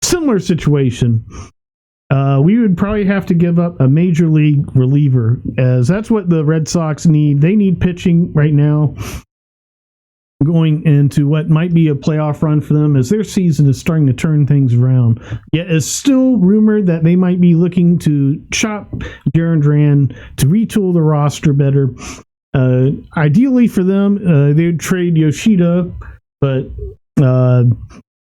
Speaker 1: Similar situation. We would probably have to give up a major league reliever, as that's what the Red Sox need. They need pitching right now, going into what might be a playoff run for them, as their season is starting to turn things around. Yet it's still rumored that they might be looking to shop Jarren Duran to retool the roster better. Ideally for them, they would trade Yoshida, but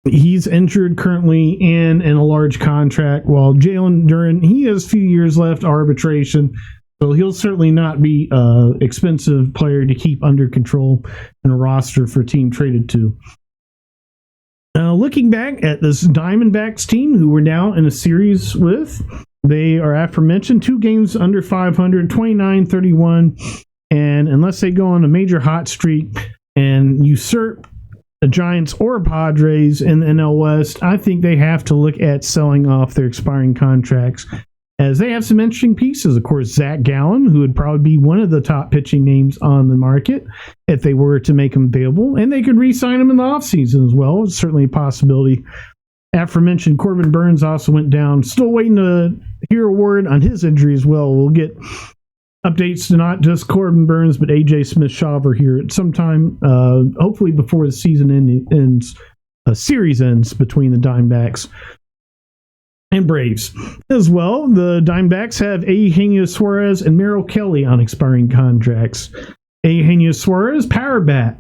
Speaker 1: he's injured currently and in a large contract, while Jalen Duran, he has a few years left arbitration. So he'll certainly not be an expensive player to keep under control in a roster for a team traded to. Looking back at this Diamondbacks team, who we're now in a series with, they are aforementioned 2 games under 500, 29-31, and unless they go on a major hot streak and usurp the Giants or Padres in the NL West, I think they have to look at selling off their expiring contracts, as they have some interesting pieces. Of course, Zach Gallen, who would probably be one of the top pitching names on the market if they were to make him available, and they could re-sign him in the offseason as well. It's certainly a possibility. Aforementioned Corbin Burns also went down. Still waiting to hear a word on his injury as well. We'll get updates to not just Corbin Burns, but AJ Smith-Shawver here at some time, hopefully before the season ends, series ends between the Diamondbacks and Braves. As well, the Diamondbacks have Eugenio Suarez and Merrill Kelly on expiring contracts. Eugenio Suarez, power bat.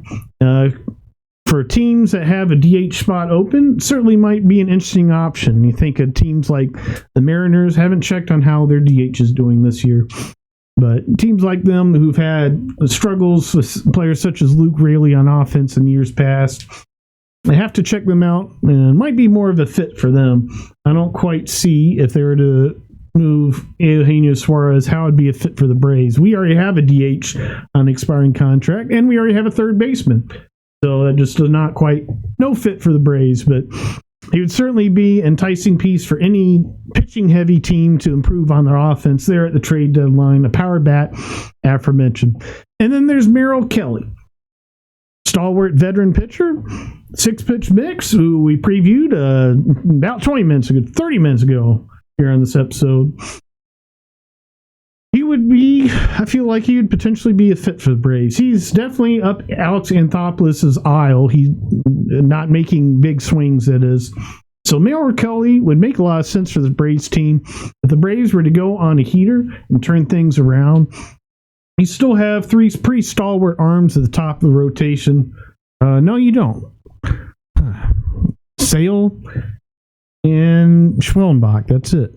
Speaker 1: For teams that have a DH spot open, certainly might be an interesting option. You think of teams like the Mariners, haven't checked on how their DH is doing this year, but teams like them who've had struggles with players such as Luke Raley on offense in years past, they have to check them out, and it might be more of a fit for them. I don't quite see, if they were to move Eugenio Suarez, how it'd be a fit for the Braves. We already have a DH on expiring contract, and we already have a third baseman. So that just is not quite no fit for the Braves, but he would certainly be an enticing piece for any pitching-heavy team to improve on their offense there at the trade deadline, a power bat, aforementioned. And then there's Merrill Kelly, stalwart veteran pitcher, 6-pitch mix, who we previewed about 30 minutes ago here on this episode. He would be, I feel like he would potentially be a fit for the Braves. He's definitely up Alex Anthopoulos' aisle. He's not making big swings, that is. So Merrill Kelly would make a lot of sense for the Braves team. If the Braves were to go on a heater and turn things around, you still have three pretty stalwart arms at the top of the rotation. No, you don't. Sale and Schwellenbach, that's it.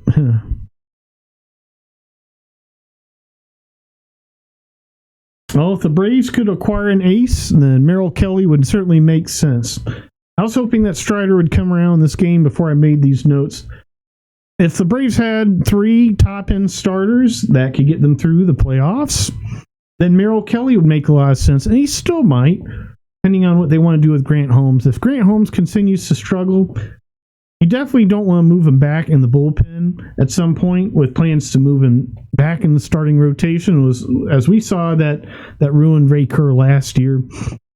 Speaker 1: Well, if the Braves could acquire an ace, then Merrill Kelly would certainly make sense. I was hoping that Strider would come around in this game before I made these notes. If the Braves had 3 top-end starters that could get them through the playoffs, then Merrill Kelly would make a lot of sense, and he still might, depending on what they want to do with Grant Holmes. If Grant Holmes continues to struggle, you definitely don't want to move him back in the bullpen at some point, with plans to move him back in the starting rotation, was as we saw that ruined Ray Kerr last year.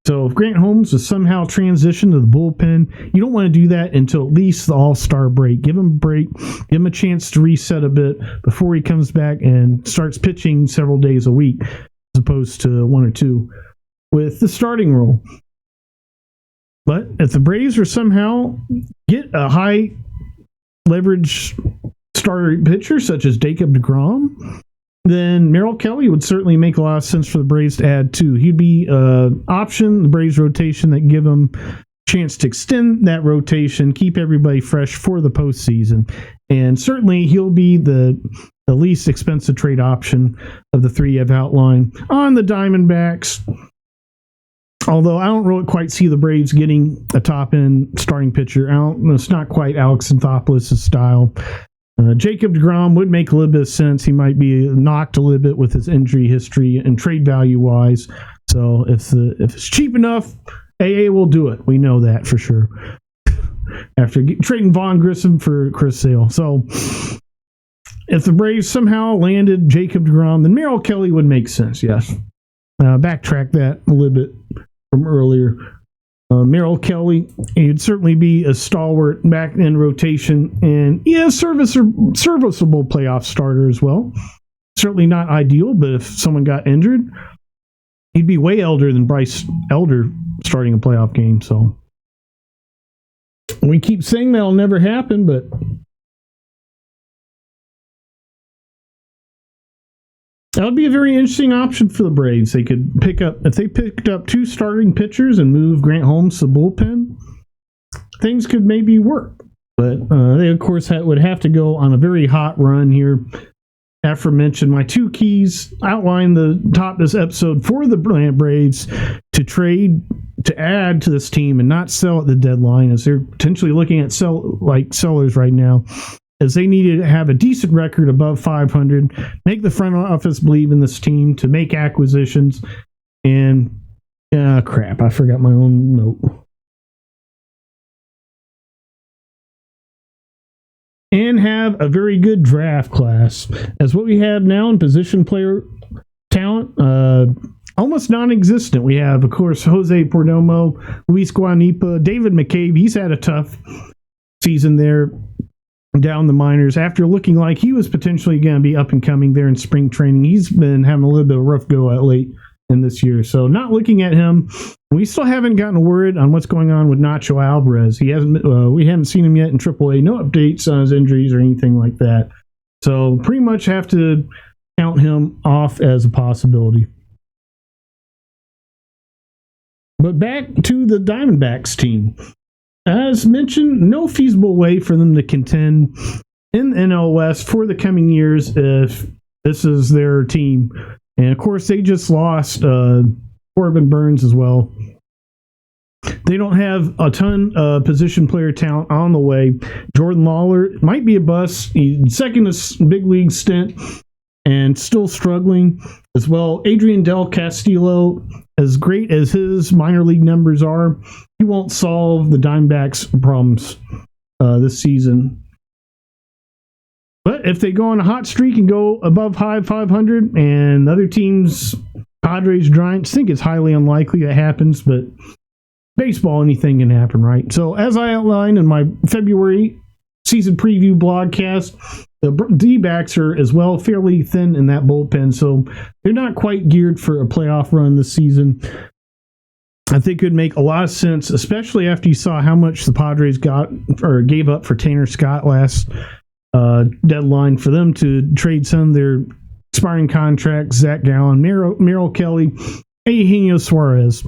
Speaker 1: So if Grant Holmes is somehow transitioned to the bullpen, you don't want to do that until at least the All-Star break. Give him a break, give him a chance to reset a bit before he comes back and starts pitching several days a week, as opposed to 1 or 2 with the starting role. But if the Braves are somehow get a high leverage starter pitcher such as Jacob deGrom, then Merrill Kelly would certainly make a lot of sense for the Braves to add too. He'd be an option, the Braves rotation, that give them a chance to extend that rotation, keep everybody fresh for the postseason. And certainly he'll be the least expensive trade option of the 3 I've outlined. On the Diamondbacks, although I don't really quite see the Braves getting a top-end starting pitcher. It's not quite Alex Anthopoulos' style. Jacob deGrom would make a little bit of sense. He might be knocked a little bit with his injury history and trade value-wise. So if it's cheap enough, AA will do it. We know that for sure. After trading Vaughn Grissom for Chris Sale. So if the Braves somehow landed Jacob deGrom, then Merrill Kelly would make sense, yes. Backtrack that a little bit from earlier. Merrill Kelly, he'd certainly be a stalwart back end rotation, and serviceable playoff starter as well. Certainly not ideal, but if someone got injured, he'd be way elder than Bryce Elder starting a playoff game. So we keep saying that'll never happen, but that would be a very interesting option for the Braves. They could if they picked up 2 starting pitchers and moved Grant Holmes to the bullpen, things could maybe work. But they, of course, would have to go on a very hot run here. Aforementioned, my 2 keys outline the top of this episode for the Braves to add to this team and not sell at the deadline, as they're potentially looking at sellers right now, as they needed to have a decent record above 500, make the front office believe in this team to make acquisitions, and crap, I forgot my own note. And have a very good draft class, as what we have now in position player talent, almost non-existent. We have, of course, Jose Perdomo, Luis Guanipa, David McCabe. He's had a tough season there down the minors after looking like he was potentially going to be up and coming there in spring training. He's been having a little bit of a rough go at late in this year, so not looking at him. We still haven't gotten a word on what's going on with Nacho Alvarez. We haven't seen him yet in AAA. No updates on his injuries or anything like that, so pretty much have to count him off as a possibility. But back to the Diamondbacks team. As mentioned, no feasible way for them to contend in the NL West for the coming years if this is their team. And of course, they just lost Corbin Burns as well. They don't have a ton of position player talent on the way. Jordan Lawler might be a bust. He's second big league stint and still struggling as well. Adrian Del Castillo, as great as his minor league numbers are, he won't solve the Diamondbacks' problems this season. But if they go on a hot streak and go above 500 and other teams, Padres, Giants, think it's highly unlikely that happens, but baseball, anything can happen, right? So as I outlined in my February season preview blogcast, the D-backs are as well fairly thin in that bullpen, so they're not quite geared for a playoff run this season. I think it would make a lot of sense, especially after you saw how much the Padres got or gave up for Tanner Scott last deadline, for them to trade some of their expiring contracts, Zach Gallen, Merrill Kelly, Eugenio Suarez.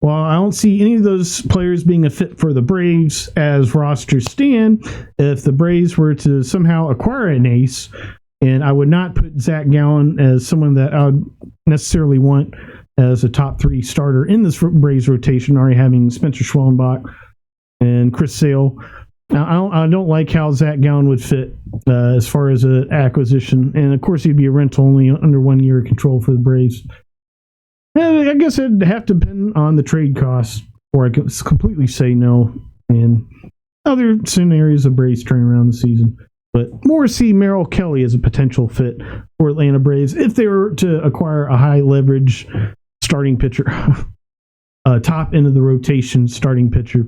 Speaker 1: While I don't see any of those players being a fit for the Braves as rosters stand, if the Braves were to somehow acquire an ace, and I would not put Zach Gallen as someone that I would necessarily want as a top 3 starter in this Braves rotation, already having Spencer Schwellenbach and Chris Sale. Now, I don't like how Zach Gallen would fit as far as an acquisition. And, of course, he'd be a rental only under 1 year control for the Braves. And I guess it'd have to depend on the trade costs, or I could completely say no. And other scenarios of Braves turning around the season. But more see Merrill Kelly as a potential fit for Atlanta Braves if they were to acquire a high-leverage starting pitcher. Top end of the rotation starting pitcher.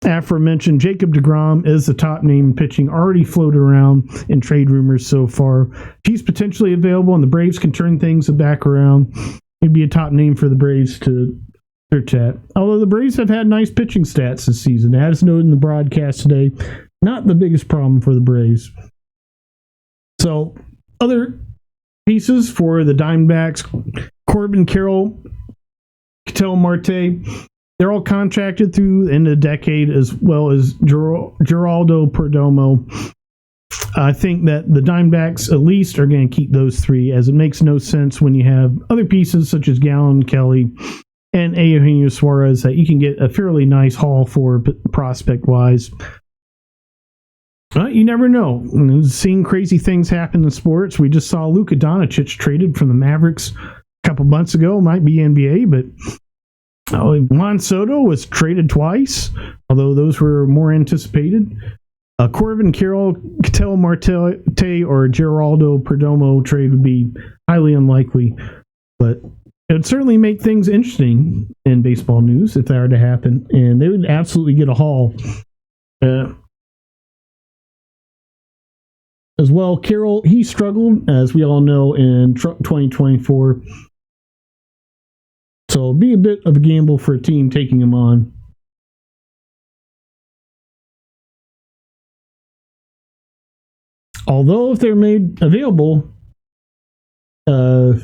Speaker 1: Aforementioned Jacob deGrom is the top name pitching already floated around in trade rumors so far. He's potentially available and the Braves can turn things back around. He'd be a top name for the Braves to search at. Although the Braves have had nice pitching stats this season. As noted in the broadcast today, not the biggest problem for the Braves. So, other pieces for the Diamondbacks: Corbin Carroll, Ketel Marte, they're all contracted through the end of the decade, as well as Geraldo Perdomo. I think that the Diamondbacks at least are going to keep those 3, as it makes no sense when you have other pieces such as Gallen, Kelly, and Eugenio Suarez that you can get a fairly nice haul for prospect-wise. You never know. Seeing crazy things happen in sports. We just saw Luka Doncic traded from the Mavericks a couple months ago. Might be NBA, but Juan Soto was traded twice, although those were more anticipated. Corbin Carroll, Ketel Marte, or Geraldo Perdomo trade would be highly unlikely, but it would certainly make things interesting in baseball news if that were to happen, and they would absolutely get a haul. As well, Carroll, he struggled, as we all know, in 2024. So it'll be a bit of a gamble for a team taking him on. Although if they're made available, that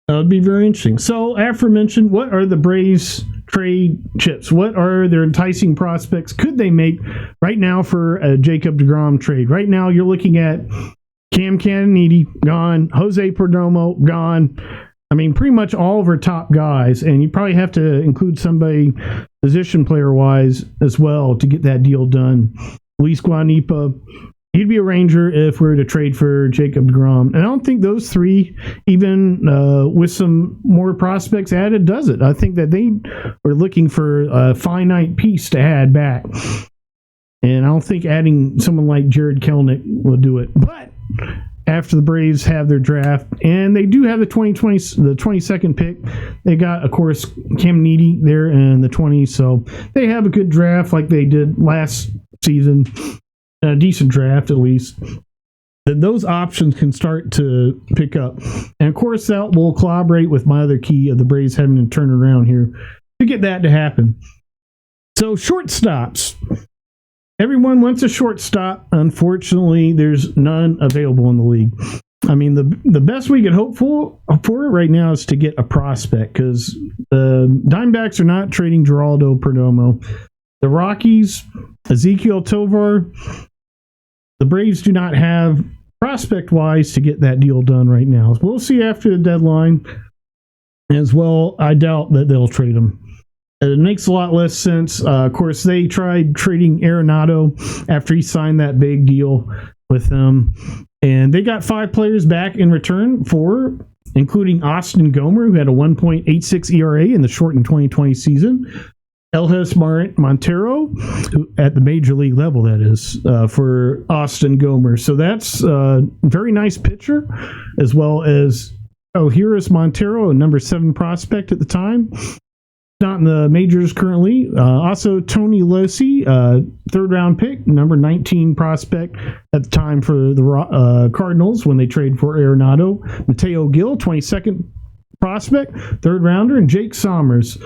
Speaker 1: would be very interesting. So, aforementioned, what are the Braves trade chips? What are their enticing prospects? Could they make right now for a Jacob deGrom trade? Right now, you're looking at Cam Caminiti, gone. Jose Perdomo, gone. I mean, pretty much all of our top guys, and you probably have to include somebody position player-wise as well to get that deal done. Luis Guanipa, he'd be a Ranger if we were to trade for Jacob deGrom. And I don't think those 3, even with some more prospects added, does it. I think that they are looking for a finite piece to add back. And I don't think adding someone like Jared Kelenic will do it. But after the Braves have their draft, and they do have the 22nd pick, they got, of course, Caminiti there in the 20s, so they have a good draft like they did last season, a decent draft at least. Then those options can start to pick up. And, of course, that will collaborate with my other key of the Braves having to turn around here to get that to happen. So, shortstops. Everyone wants a shortstop. Unfortunately, there's none available in the league. I mean, the best we could hope for right now is to get a prospect, because the Diamondbacks are not trading Geraldo Perdomo. The Rockies, Ezekiel Tovar. The Braves do not have prospect-wise to get that deal done right now. We'll see after the deadline. As well, I doubt that they'll trade him. It makes a lot less sense. Of course, they tried trading Arenado after he signed that big deal with them. And they got 5 players back in return including Austin Gomer, who had a 1.86 ERA in the shortened 2020 season. Elvis Montero, who, at the major league level, that is, for Austin Gomer. So that's a very nice pitcher, as well as Ohiris Montero, a number 7 prospect at the time. Not in the majors currently. Also, Tony Losey, 3rd-round pick, number 19 prospect at the time for the Cardinals when they traded for Arenado. Mateo Gil, 22nd prospect, 3rd-rounder, and Jake Sommers.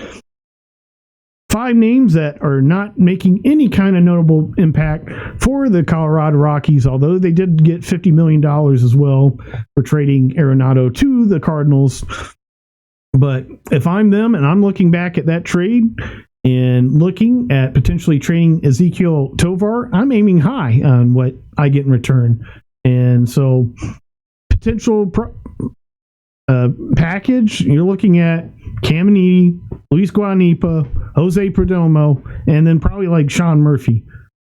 Speaker 1: 5 names that are not making any kind of notable impact for the Colorado Rockies, although they did get $50 million as well for trading Arenado to the Cardinals. But if I'm them and I'm looking back at that trade and looking at potentially trading Ezequiel Tovar, I'm aiming high on what I get in return. And so potential package, you're looking at Caminiti, Luis Guanipa, Jose Perdomo, and then probably like Sean Murphy.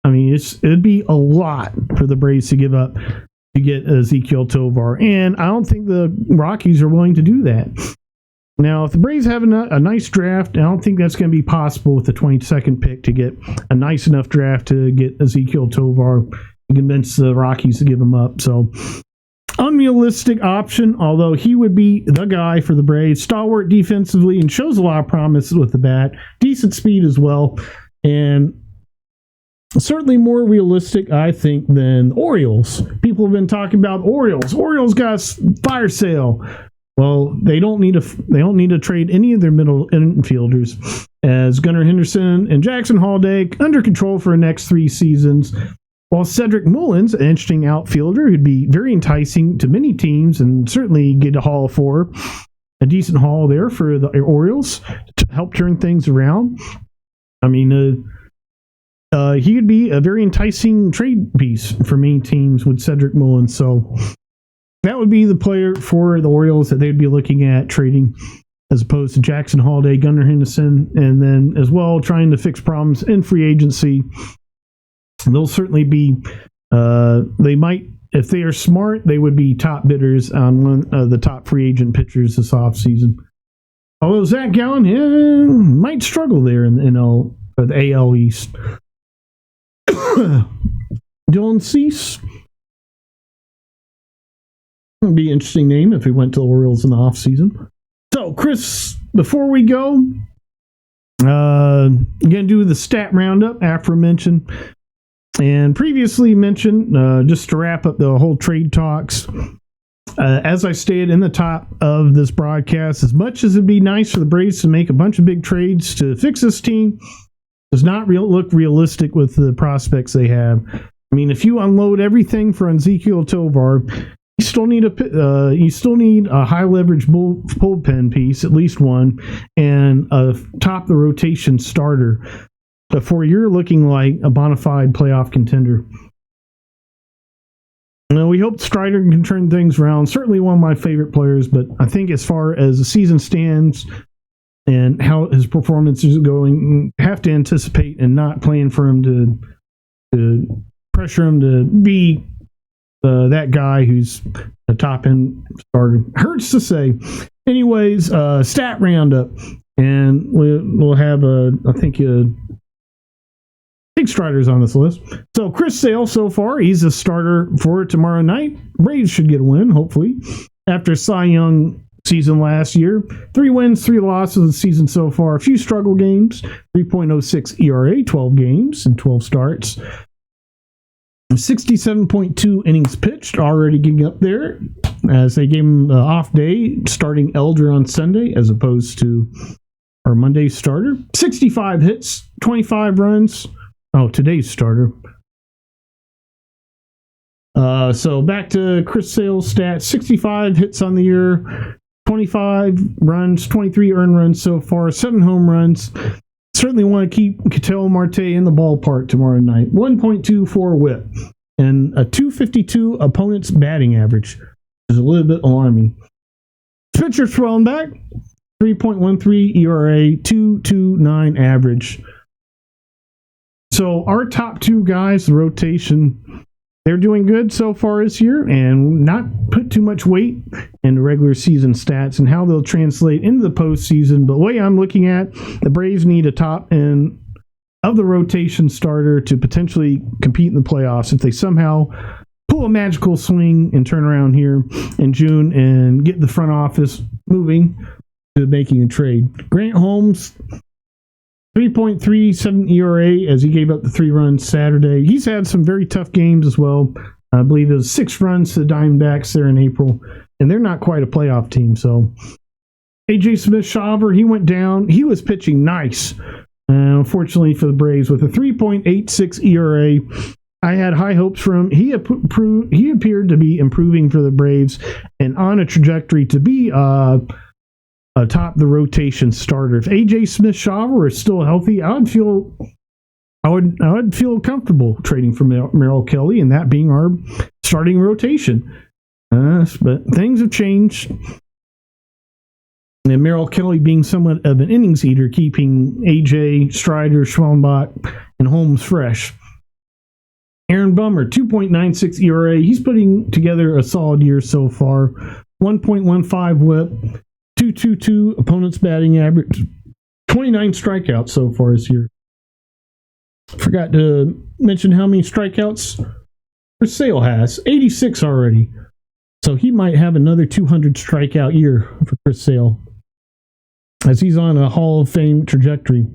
Speaker 1: I mean, it'd be a lot for the Braves to give up to get Ezequiel Tovar. And I don't think the Rockies are willing to do that. Now, if the Braves have a nice draft, I don't think that's going to be possible with the 22nd pick to get a nice enough draft to get Ezequiel Tovar and convince the Rockies to give him up. So, unrealistic option, although he would be the guy for the Braves. Stalwart defensively and shows a lot of promise with the bat. Decent speed as well. And certainly more realistic, I think, than the Orioles. People have been talking about Orioles. Orioles got a fire sale. Well, they don't need to trade any of their middle infielders, as Gunnar Henderson and Jackson Holiday under control for the next 3 seasons. While Cedric Mullins, an interesting outfielder who'd be very enticing to many teams and certainly get a haul for a decent haul there for the Orioles to help turn things around. I mean, he would be a very enticing trade piece for many teams with Cedric Mullins. So that would be the player for the Orioles that they'd be looking at trading, as opposed to Jackson Holiday, Gunnar Henderson, and then as well trying to fix problems in free agency. They'll certainly be, they might, if they are smart, they would be top bidders on one of the top free agent pitchers this offseason. Although Zach Gallen might struggle there in the AL East. Dylan Cease would be an interesting name if he went to the Orioles in the offseason. So, Chris, before we go, going to do the stat roundup aforementioned. And previously mentioned, just to wrap up the whole trade talks, as I stated in the top of this broadcast, as much as it'd be nice for the Braves to make a bunch of big trades to fix this team, does not look realistic with the prospects they have. I mean, if you unload everything for Ezequiel Tovar, you still need a high leverage bullpen piece, at least one, and a top of the rotation starter before you're looking like a bona fide playoff contender. Now, we hope Strider can turn things around. Certainly one of my favorite players, but I think as far as the season stands and how his performance is going, have to anticipate and not plan for him to pressure him to be that guy who's a top-end starter. Hurts to say. Anyways, stat roundup. And we'll have, I think Strider's on this list. So Chris Sale so far, he's a starter for tomorrow night. Braves should get a win, hopefully. After Cy Young season last year. 3 wins, 3 losses of the season so far. A few struggle games. 3.06 ERA, 12 games and 12 starts. 67.2 innings pitched, already getting up there, as they gave him an off day, starting Elder on Sunday as opposed to our Monday starter. 65 hits, 25 runs. Oh, today's starter. So back to Chris Sale's stats. 65 hits on the year, 25 runs, 23 earned runs so far, 7 home runs. Certainly want to keep Ketel Marte in the ballpark tomorrow night. 1.24 whip. and a 252 opponent's batting average, which is a little bit alarming. Pitcher Schwellenbach, 3.13 ERA, 2.29 average. So our top two guys, the rotation, they're doing good so far this year, and not put too much weight in the regular season stats and how they'll translate into the postseason. But the way I'm looking at, the Braves need a top end of the rotation starter to potentially compete in the playoffs if they somehow pull a magical swing and turn around here in June and get the front office moving to making a trade. Grant Holmes, 3.37 ERA as he gave up the 3 runs Saturday. He's had some very tough games as well. I believe it was 6 runs to the Diamondbacks there in April, and they're not quite a playoff team. So AJ Smith-Shawver, he went down. He was pitching nice, unfortunately for the Braves, with a 3.86 ERA. I had high hopes for him. He appeared to be improving for the Braves and on a trajectory to be atop the rotation starter. If AJ Smith-Shawver is still healthy, I would feel comfortable trading for Merrill Kelly and that being our starting rotation. But things have changed. And Merrill Kelly being somewhat of an innings eater, keeping AJ, Strider, Schwellenbach, and Holmes fresh. Aaron Bummer, 2.96 ERA. He's putting together a solid year so far. 1.15 whip. 2.22 opponent's batting average, 29 strikeouts so far this year. Forgot to mention how many strikeouts Chris Sale has, 86 already. So he might have another 200 strikeout year for Chris Sale, as he's on a Hall of Fame trajectory.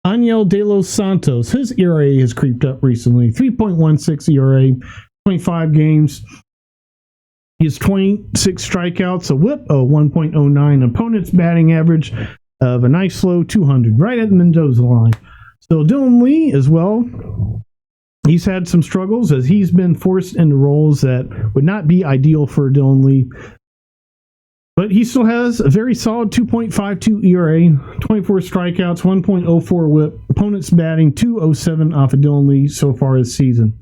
Speaker 1: Aniel De Los Santos, his ERA has creeped up recently, 3.16 ERA, 25 games. He has 26 strikeouts, a whip of 1.09, opponent's batting average of a nice low 200, right at the Mendoza line. So Dylan Lee as well, he's had some struggles as he's been forced into roles that would not be ideal for Dylan Lee. But he still has a very solid 2.52 ERA, 24 strikeouts, 1.04 whip, opponent's batting 207 off of Dylan Lee so far this season.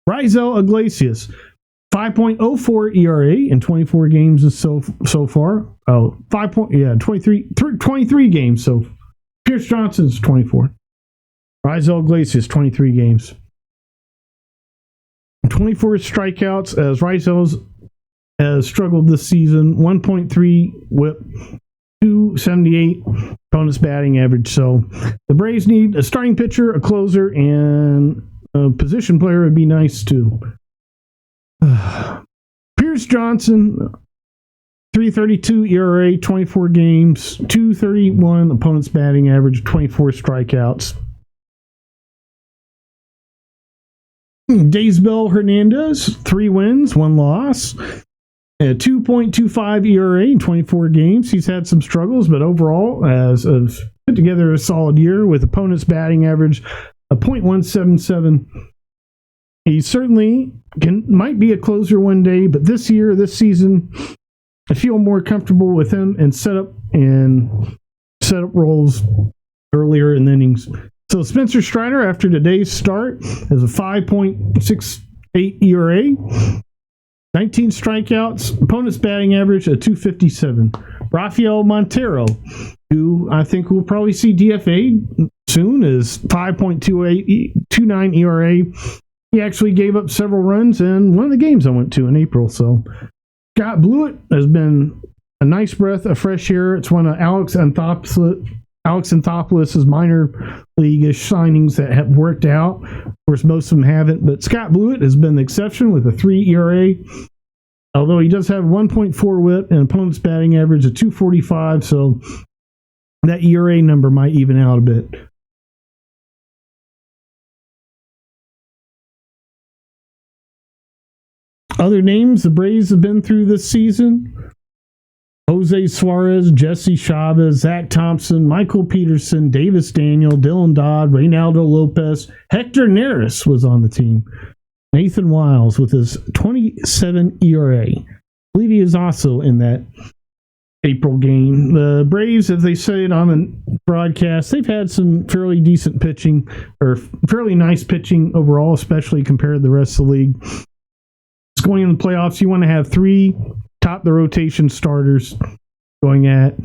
Speaker 1: Raisel Iglesias, 5.04 ERA in 24 games so far. 23 games. So Pierce Johnson's 24. Raisel Iglesias, 23 games. 24 strikeouts as Raisel has struggled this season. 1.3 whip, 278 opponent's batting average. So the Braves need a starting pitcher, a closer, and a position player would be nice too. Pierce Johnson, 3.32 ERA, 24 games, 2.31 opponent's batting average, 24 strikeouts. Daysbel Hernandez, 3 wins, 1 loss, a 2.25 ERA, 24 games. He's had some struggles, but overall has put together a solid year with opponent's batting average of .177. He certainly might be a closer one day, but this season, I feel more comfortable with him and set up roles earlier in the innings. So Spencer Strider, after today's start, has a 5.68 ERA, 19 strikeouts, opponent's batting average of 257. Rafael Montero, who I think will probably see DFA soon, is 5.29 ERA. He actually gave up several runs in one of the games I went to in April. So Scott Blewett has been a nice breath of fresh air. It's one of Alex Anthopoulos' minor league-ish signings that have worked out. Of course, most of them haven't, but Scott Blewett has been the exception with a 3 ERA, although he does have 1.4 whip and opponent's batting average of 245, so that ERA number might even out a bit. Other names the Braves have been through this season: Jose Suarez, Jesse Chavez, Zach Thompson, Michael Peterson, Davis Daniel, Dylan Dodd, Reynaldo Lopez. Hector Neris was on the team. Nathan Wiles with his 27 ERA. I believe he is also in that April game. The Braves, as they said on the broadcast, they've had some fairly decent pitching, or fairly nice pitching overall, especially compared to the rest of the league. It's going in the playoffs. You want to have 3 top the rotation starters going at,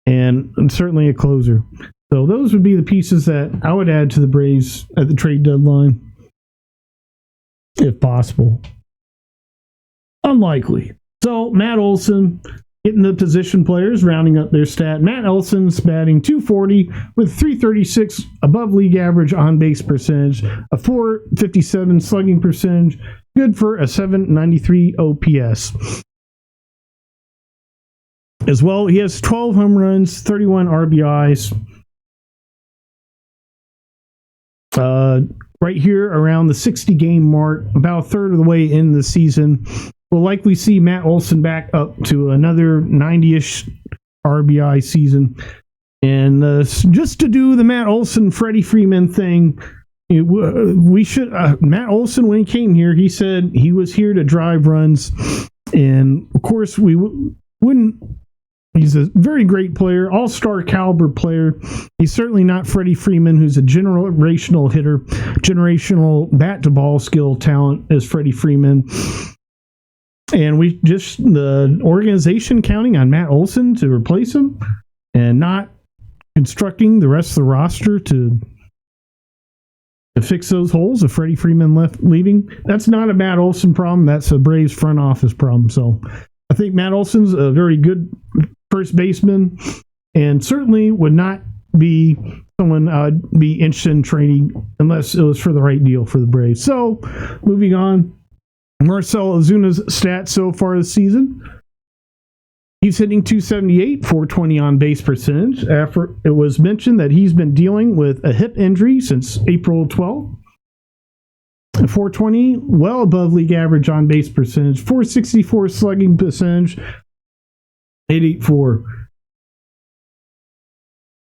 Speaker 1: and certainly a closer. So those would be the pieces that I would add to the Braves at the trade deadline, if possible. Unlikely. So Matt Olson, getting the position players, rounding up their stat. Matt Olson's batting .240 with .336 above league average on base percentage, a .457 slugging percentage, good for a .793 OPS. As well, he has 12 home runs, 31 RBIs. Right here around the 60-game mark, about a third of the way in the season. We'll likely see Matt Olson back up to another 90-ish RBI season. And just to do the Matt Olson, Freddie Freeman thing, we should. Matt Olson, when he came here, he said he was here to drive runs. And, of course, we wouldn't. He's a very great player, all-star caliber player. He's certainly not Freddie Freeman, who's a generational hitter, generational bat-to-ball skill talent as Freddie Freeman. And we just, the organization counting on Matt Olson to replace him and not constructing the rest of the roster to fix those holes if Freddie Freeman leaving. That's not a Matt Olson problem. That's a Braves front office problem. So I think Matt Olson's a very good first baseman and certainly would not be someone I'd be interested in trading unless it was for the right deal for the Braves. So moving on. Marcell Ozuna's stats so far this season. He's hitting .278, .420 on base percentage. After it was mentioned that he's been dealing with a hip injury since April 12th. .420, well above league average on base percentage. .464 slugging percentage. .884.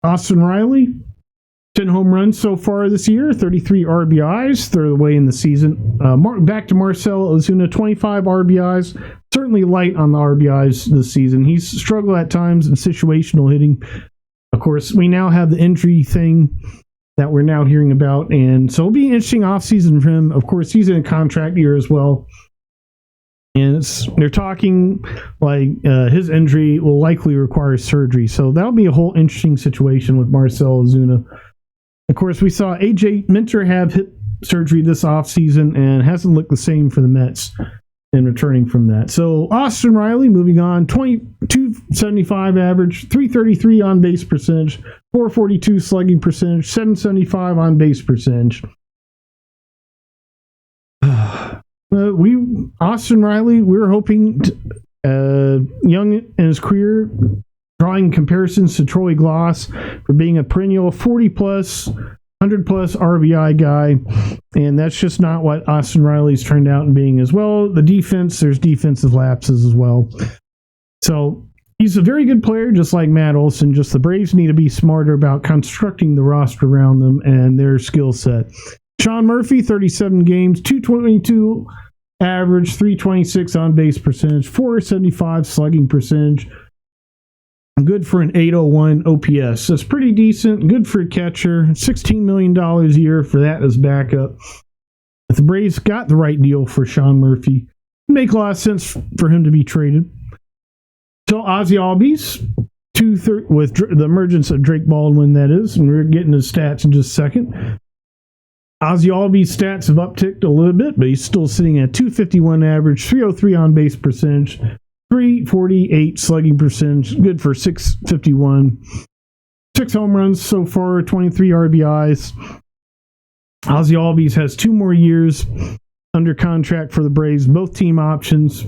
Speaker 1: Austin Riley, 10 home runs so far this year, 33 RBIs, third of the way in the season. Back to Marcell Ozuna, 25 RBIs, certainly light on the RBIs this season. He's struggled at times in situational hitting. Of course, we now have the injury thing that we're now hearing about, and so it'll be an interesting offseason for him. Of course, he's in a contract year as well. And they're talking like his injury will likely require surgery. So that'll be a whole interesting situation with Marcell Ozuna. Of course, we saw AJ Minter have hip surgery this offseason and hasn't looked the same for the Mets in returning from that. So Austin Riley, moving on, .275 average, .333 on base percentage, .442 slugging percentage, .775 on base percentage. Austin Riley, we were hoping young in his career, drawing comparisons to Troy Glaus for being a perennial 40-plus, 100-plus RBI guy, and that's just not what Austin Riley's turned out in being as well. The defense, there's defensive lapses as well. So he's a very good player, just like Matt Olson. Just the Braves need to be smarter about constructing the roster around them and their skill set. Sean Murphy, 37 games, .222 average, .326 on base percentage, .475 slugging percentage. Good for an .801 OPS. That's pretty decent. Good for a catcher. $16 million a year for that as backup. If the Braves got the right deal for Sean Murphy, it'd make a lot of sense for him to be traded. So Ozzie Albies, with the emergence of Drake Baldwin, that is, and we're getting his stats in just a second. Ozzie Albies' stats have upticked a little bit, but he's still sitting at .251 average, .303 on base percentage, .348 slugging percentage, good for .651. 6 home runs so far, 23 RBIs. Ozzie Albies has 2 more years under contract for the Braves, both team options.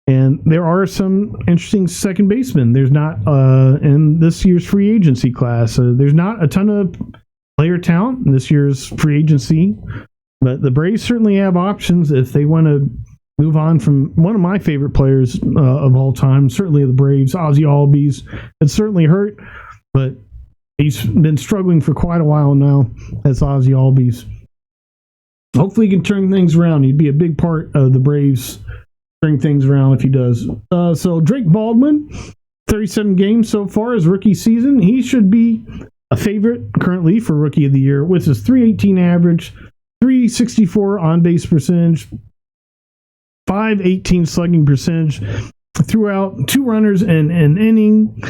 Speaker 1: And there are some interesting second basemen. There's not, in this year's free agency class, there's not a ton of player talent in this year's free agency, but the Braves certainly have options if they want to move on from one of my favorite players of all time, certainly the Braves, Ozzie Albies. It's certainly hurt, but he's been struggling for quite a while now as Ozzie Albies. Hopefully he can turn things around. He'd be a big part of the Braves turn things around if he does. So Drake Baldwin, 37 games so far his rookie season. He should be a favorite currently for Rookie of the Year with his .318 average, .364 on-base percentage, .518 slugging percentage, throughout 2 runners and an inning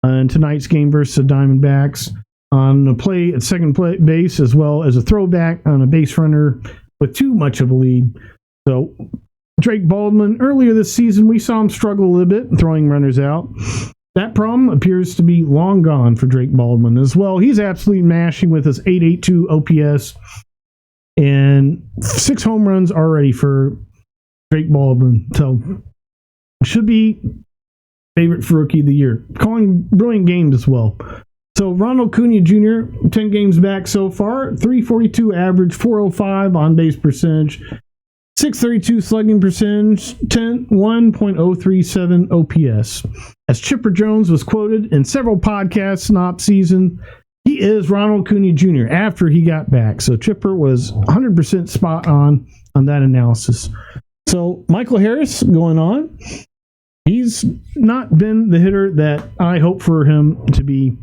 Speaker 1: in tonight's game versus the Diamondbacks, on a play at second base, as well as a throwback on a base runner with too much of a lead. So Drake Baldwin, earlier this season, we saw him struggle a little bit throwing runners out. That problem appears to be long gone for Drake Baldwin as well. He's absolutely mashing with his .882 OPS and 6 home runs already for Drake Baldwin. So should be favorite for Rookie of the Year. Calling brilliant games as well. So Ronald Acuna Jr., 10 games back so far, .342 average, .405 on-base percentage, .632 slugging percentage, 1.037 OPS. As Chipper Jones was quoted in several podcasts in off-season, he is Ronald Acuna Jr. after he got back. So Chipper was 100% spot on that analysis. So Michael Harris going on. He's not been the hitter that I hope for him to be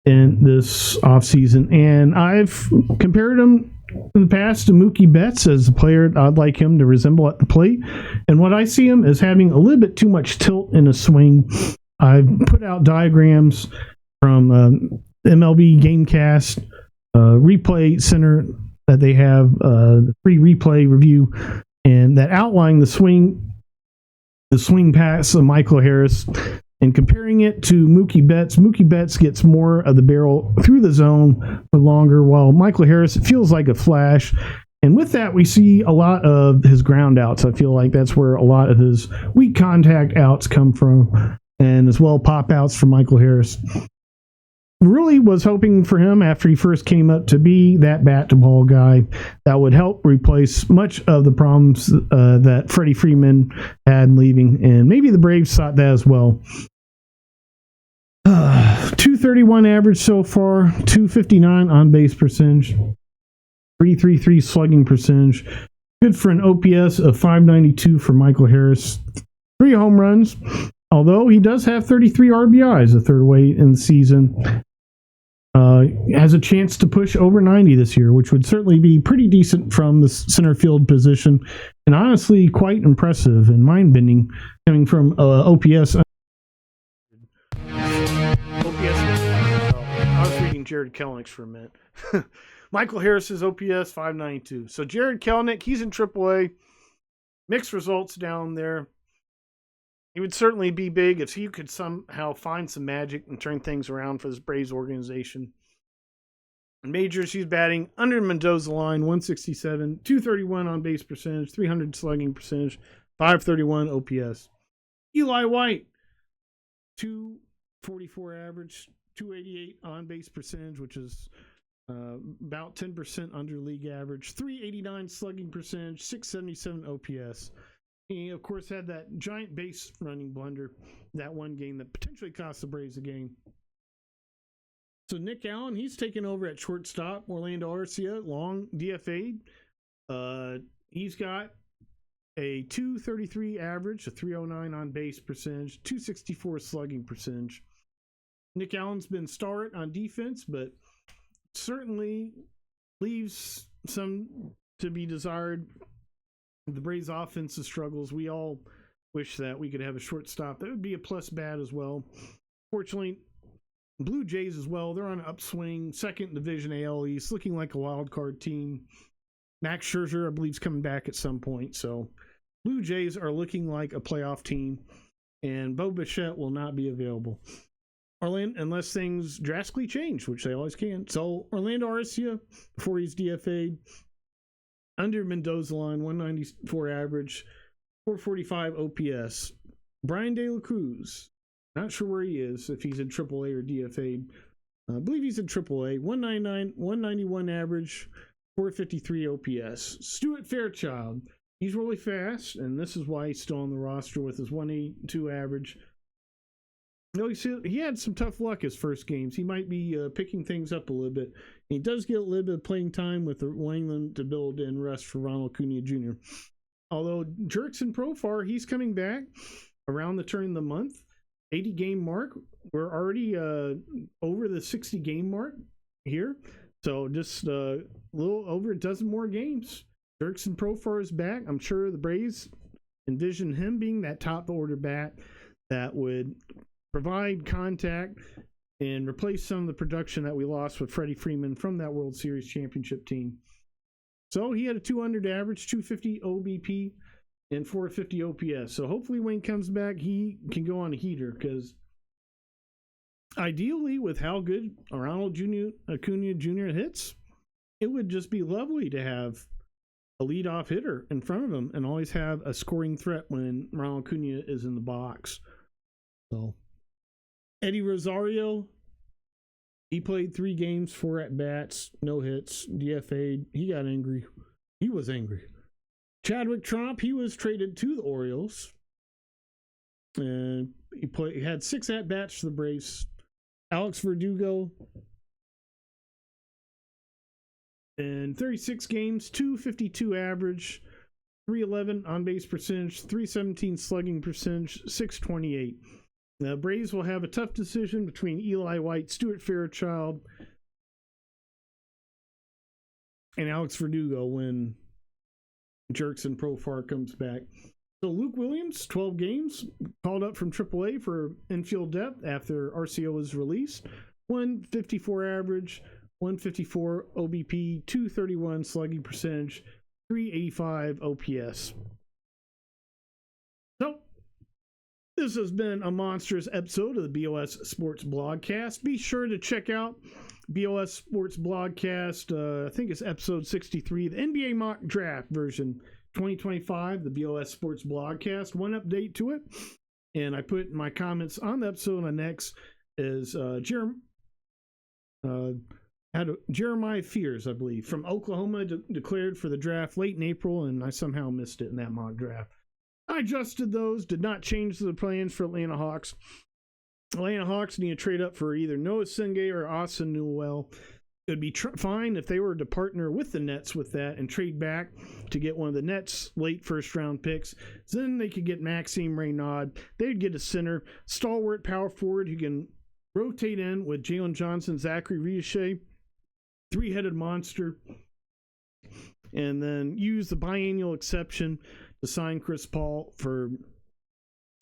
Speaker 1: in this offseason. And I've compared him in the past to Mookie Betts as a player I'd like him to resemble at the plate. And what I see him as having a little bit too much tilt in his swing. I've put out diagrams from MLB Gamecast Replay Center that they have, the free replay review, and that outline the swing pass of Michael Harris, and comparing it to Mookie Betts. Mookie Betts gets more of the barrel through the zone for longer, while Michael Harris feels like a flash. And with that, we see a lot of his ground outs. I feel like that's where a lot of his weak contact outs come from, and as well pop outs for Michael Harris. Really was hoping for him after he first came up to be that bat-to-ball guy that would help replace much of the problems that Freddie Freeman had leaving, and maybe the Braves thought that as well. .231 average so far, .259 on-base percentage, .333 slugging percentage. Good for an OPS of .592 for Michael Harris. 3 home runs, although he does have 33 RBIs the third way in the season. Has a chance to push over 90 this year, which would certainly be pretty decent from the center field position, and honestly quite impressive and mind-bending coming from OPS. I was reading Jared Kelenic for a minute. Michael Harris's OPS .592. So Jared Kelenic, he's in AAA. Mixed results down there. He would certainly be big if he could somehow find some magic and turn things around for this Braves organization. In majors, he's batting under Mendoza line, 167, .231 on base percentage, 300 slugging percentage, .531 OPS. Eli White, .244 average, .288 on base percentage, which is about 10% under league average, .389 slugging percentage, .677 OPS. He, of course, had that giant base running blunder that one game that potentially cost the Braves a game. So Nick Allen, he's taken over at shortstop. Orlando Arcia, long DFA'd. He's got a .233 average, a .309 on base percentage, .264 slugging percentage. Nick Allen's been stalwart on defense, but certainly leaves some to be desired. The Braves' offensive struggles, we all wish that we could have a shortstop. That would be a plus bat as well. Fortunately, Blue Jays as well, they're on an upswing. Second division AL East, looking like a wild card team. Max Scherzer, I believe, is coming back at some point. So Blue Jays are looking like a playoff team, and Bo Bichette will not be available. Unless things drastically change, which they always can. So Orlando Arcia, before he's DFA'd, under Mendoza line, 194 average, 445 OPS. Brian De La Cruz, not sure where he is, if he's in AAA or DFA'd. I believe he's in AAA, 199, 191 average, 453 OPS. Stuart Fairchild, he's really fast, and this is why he's still on the roster with his 182 average. You know, he had some tough luck his first games. He might be picking things up a little bit. He does get a little bit of playing time with allowing them to build in rest for Ronald Acuna Jr. although Jurickson Profar, he's coming back around the turn of the month. 80 game mark. We're already over the 60 game mark here. So just a little over a dozen more games. Jurickson Profar is back. I'm sure the Braves envision him being that top order bat that would provide contact and replace some of the production that we lost with Freddie Freeman from that World Series championship team. So he had a 200 average, 250 OBP, and 450 OPS. So hopefully when he comes back, he can go on a heater, because ideally, with how good Ronald Acuna Jr. hits, it would just be lovely to have a leadoff hitter in front of him and always have a scoring threat when Ronald Acuna is in the box. So Eddie Rosario, he played 3 games, 4 at-bats, no hits, DFA'd. He got angry. He was angry. Chadwick Tromp, he was traded to the Orioles. And he had 6 at-bats for the Braves. Alex Verdugo, in 36 games, 252 average, 311 on-base percentage, 317 slugging percentage, 628. The Braves will have a tough decision between Eli White, Stuart Fairchild, and Alex Verdugo when Jurickson Profar comes back. So Luke Williams, 12 games, called up from AAA for infield depth after RCO was released. 154 average, 154 OBP, 231 slugging percentage, 385 OPS. So this has been a monstrous episode of the BOS Sports Blogcast. Be sure to check out BOS Sports Blogcast. I think it's episode 63, the NBA mock draft version 2025, the BOS Sports Blogcast. One update to it, and I put my comments on the episode on X, is Jeremiah Fears, I believe, from Oklahoma, declared for the draft late in April, and I somehow missed it in that mock draft. I adjusted those, did not change the plans for Atlanta Hawks. Atlanta Hawks need to trade up for either Noah Sengay or Austin Newell. It would be fine if they were to partner with the Nets with that and trade back to get one of the Nets' late first-round picks. Then they could get Maxime Reynaud. They'd get a center, stalwart power forward who can rotate in with Jalen Johnson, Zachary Riochet, 3-headed monster, and then use the biennial exception to sign Chris Paul for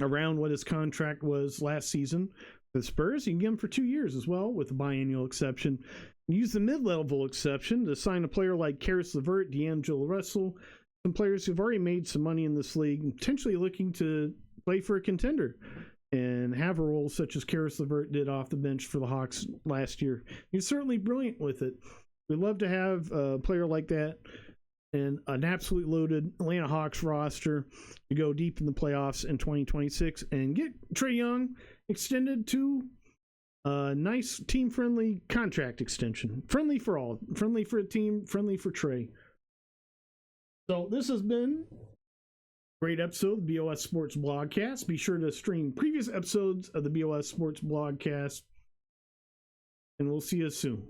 Speaker 1: around what his contract was last season for the Spurs. You can get him for 2 years as well with the biennial exception. Use the mid-level exception to sign a player like Karis LeVert, D'Angelo Russell, some players who've already made some money in this league, potentially looking to play for a contender and have a role such as Karis LeVert did off the bench for the Hawks last year. He's certainly brilliant with it. We'd love to have a player like that and an absolute loaded Atlanta Hawks roster to go deep in the playoffs in 2026 and get Trae Young extended to a nice team-friendly contract extension. Friendly for all. Friendly for a team, friendly for Trae. So this has been a great episode of the BOS Sports Blogcast. Be sure to stream previous episodes of the BOS Sports Blogcast, and we'll see you soon.